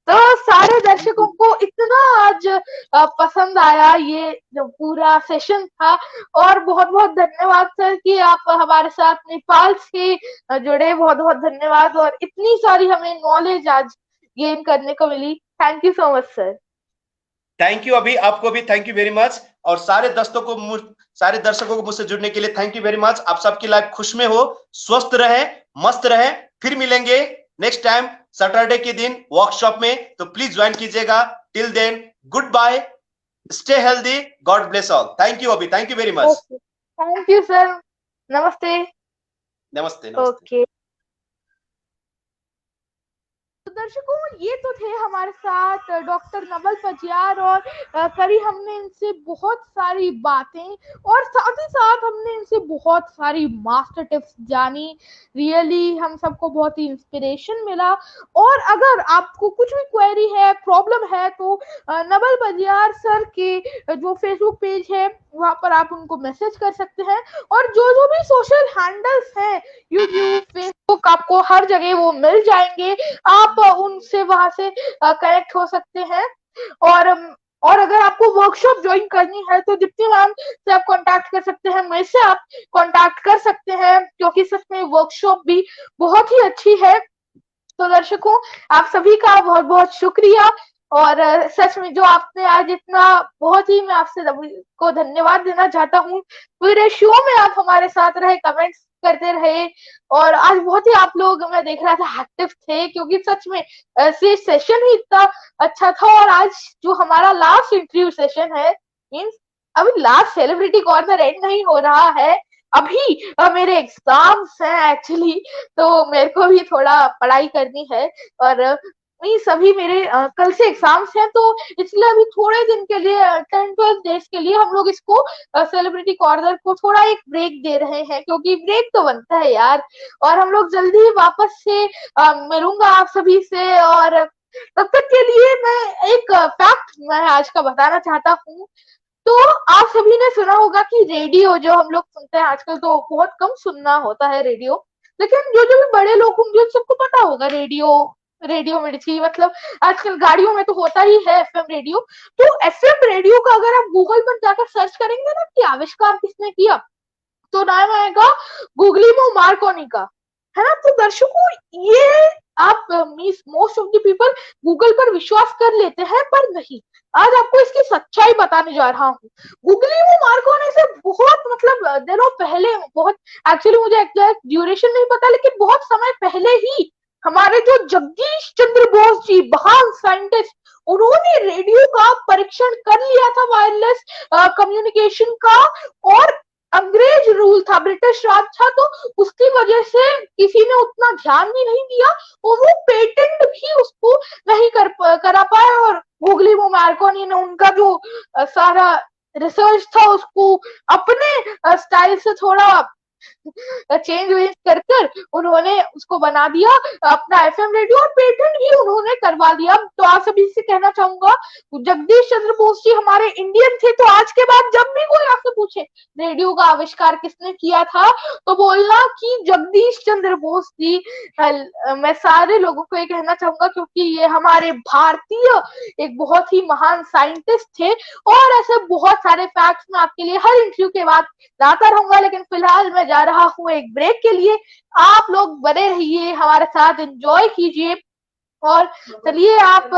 तो सारे दर्शकों को इतना आज पसंद आया ये जो पूरा सेशन था। और बहुत बहुत धन्यवाद सर कि आप हमारे साथ नेपाल से जुड़े। बहुत बहुत धन्यवाद और इतनी सारी हमें नॉलेज आज गेन करने को मिली। Thank you so much sir. Thank you Abhi, आपको भी थैंक यू वेरी मच। और सारे दर्शकों को मुझसे जुड़ने के लिए थैंक यू वेरी मच। आप सबकी लाइफ खुश में हो, स्वस्थ रहे, मस्त रहे। फिर मिलेंगे नेक्स्ट टाइम सैटरडे के दिन वर्कशॉप में, तो प्लीज ज्वाइन कीजिएगा। Till then good bye, stay healthy, God bless all. Thank you Abhi, thank you very much. Okay thank you sir. नमस्ते। नमस्ते नमस्ते। ओके तो दर्शकों ये तो थे हमारे साथ डॉक्टर नवल पजियार। और करी हमने इनसे बहुत सारी बातें और साथ ही साथ हमने इनसे बहुत सारी मास्टर टिप्स जानी। रियली हम सबको बहुत ही इंस्पिरेशन मिला। और अगर आपको कुछ भी क्वेरी है प्रॉब्लम है तो नवल पजियार सर के जो फेसबुक पेज है वहां पर आप उनको मैसेज कर सकते हैं। और जो जो भी सोशल हैंडल्स हैं यूट्यूब फेसबुक आपको हर जगह वो मिल जाएंगे। आप उनसे वहां से कनेक्ट हो सकते हैं। और और अगर आपको वर्कशॉप ज्वाइन करनी है तो दीप्ति मैम से आप कांटेक्ट कर सकते हैं। मेरे से आप कांटेक्ट कर सकते हैं क्योंकि सच में वर्कशॉप भी बहुत ही अच्छी है। तो दर्शकों आप सभी का बहुत बहुत शुक्रिया। और सच में जो आपने आज इतना बहुत ही मैं आपसे को धन्यवाद देना चाहता हूँ। पूरे शो में आप हमारे साथ रहे, कमेंट्स करते रहे। और आज बहुत ही आप लोग मैं देख रहा था एक्टिव थे क्योंकि सच में सेशन ही इतना अच्छा था। और आज जो हमारा लास्ट इंटरव्यू सेशन है मीन्स अभी लास्ट सेलिब्रिटी कॉर्नर एंड नहीं हो रहा है। अभी मेरे एग्जाम्स हैं एक्चुअली तो मेरे को भी थोड़ा पढ़ाई करनी है। और नहीं सभी मेरे कल से एग्जाम्स हैं तो इसलिए अभी थोड़े दिन के लिए 10-12 डेज के लिए हम लोग इसको सेलिब्रिटी कॉर्नर को थोड़ा एक ब्रेक दे रहे हैं क्योंकि ब्रेक तो बनता है यार। और हम लोग जल्दी ही वापस से मिलूंगा आप सभी से। और तब तक के लिए मैं एक फैक्ट मैं आज का बताना चाहता हूँ। तो आप सभी ने सुना होगा कि रेडियो जो हम लोग सुनते हैं आजकल तो बहुत कम सुनना होता है रेडियो। लेकिन जो जो भी बड़े लोग होंगे उन सबको पता होगा रेडियो रेडियो मिर्ची मतलब आजकल गाड़ियों में तो होता ही है एफएम रेडियो। तो एफएम रेडियो का अगर आप गूगल पर जाकर सर्च करेंगे ना कि आविष्कार किसने किया तो नाम आएगा गुगलीमो मार्कोनी का। है ना। तो दर्शकों ये आप means most of the people Google पर विश्वास कर लेते हैं पर नहीं। आज आपको इसकी सच्चाई बताने जा रहा हूँ। गुगलीमो मार्कोनी से बहुत मतलब दिनों पहले बहुत एक्चुअली मुझे एग्जैक्ट ड्यूरेशन नहीं पता लेकिन बहुत समय पहले ही हमारे जो जगदीश चंद्र बोस जी महान साइंटिस्ट उन्होंने रेडियो का परीक्षण कर लिया था वायरलेस कम्युनिकेशन का। और अंग्रेज रूल था ब्रिटिश राज था तो उसकी वजह से किसी ने उतना ध्यान भी नहीं दिया और वो पेटेंट भी उसको नहीं करा पाया। और गुगलीमो मार्कोनी ने उनका जो सारा रिसर्च था उसको अपने स्टाइल से थोड़ा चेंज वेंज कर कर उन्होंने उसको बना दिया अपना एफएम रेडियो। और पेटेंट भी उन्होंने करवा दिया। तो आप सभी से कहना चाहूंगा जगदीश चंद्र बोस जी हमारे इंडियन थे तो आज के बाद जब भी कोई आपसे पूछे रेडियो का आविष्कार किसने किया था तो बोलना कि जगदीश चंद्र बोस जी। मैं सारे लोगों को ये कहना चाहूंगा क्योंकि ये हमारे भारतीय एक बहुत ही महान साइंटिस्ट थे। और ऐसे बहुत सारे फैक्ट्स मैं आपके लिए हर इंटरव्यू के बाद लाता रहूंगा लेकिन फिलहाल मैं जा रहा हूँ एक ब्रेक के लिए। आप लोग बने रहिए हमारे साथ एंजॉय कीजिए। और चलिए आप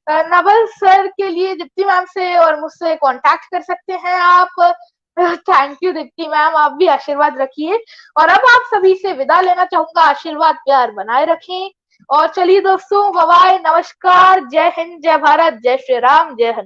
नवल सर के लिए दीप्ति मैम से और मुझसे कांटेक्ट कर सकते हैं आप। थैंक यू दीप्ति मैम आप भी आशीर्वाद रखिए। और अब आप सभी से विदा लेना चाहूंगा। आशीर्वाद प्यार बनाए रखें। और चलिए दोस्तों बाय बाय नमस्कार जय हिंद जय भारत जय श्री राम जय हनुमान।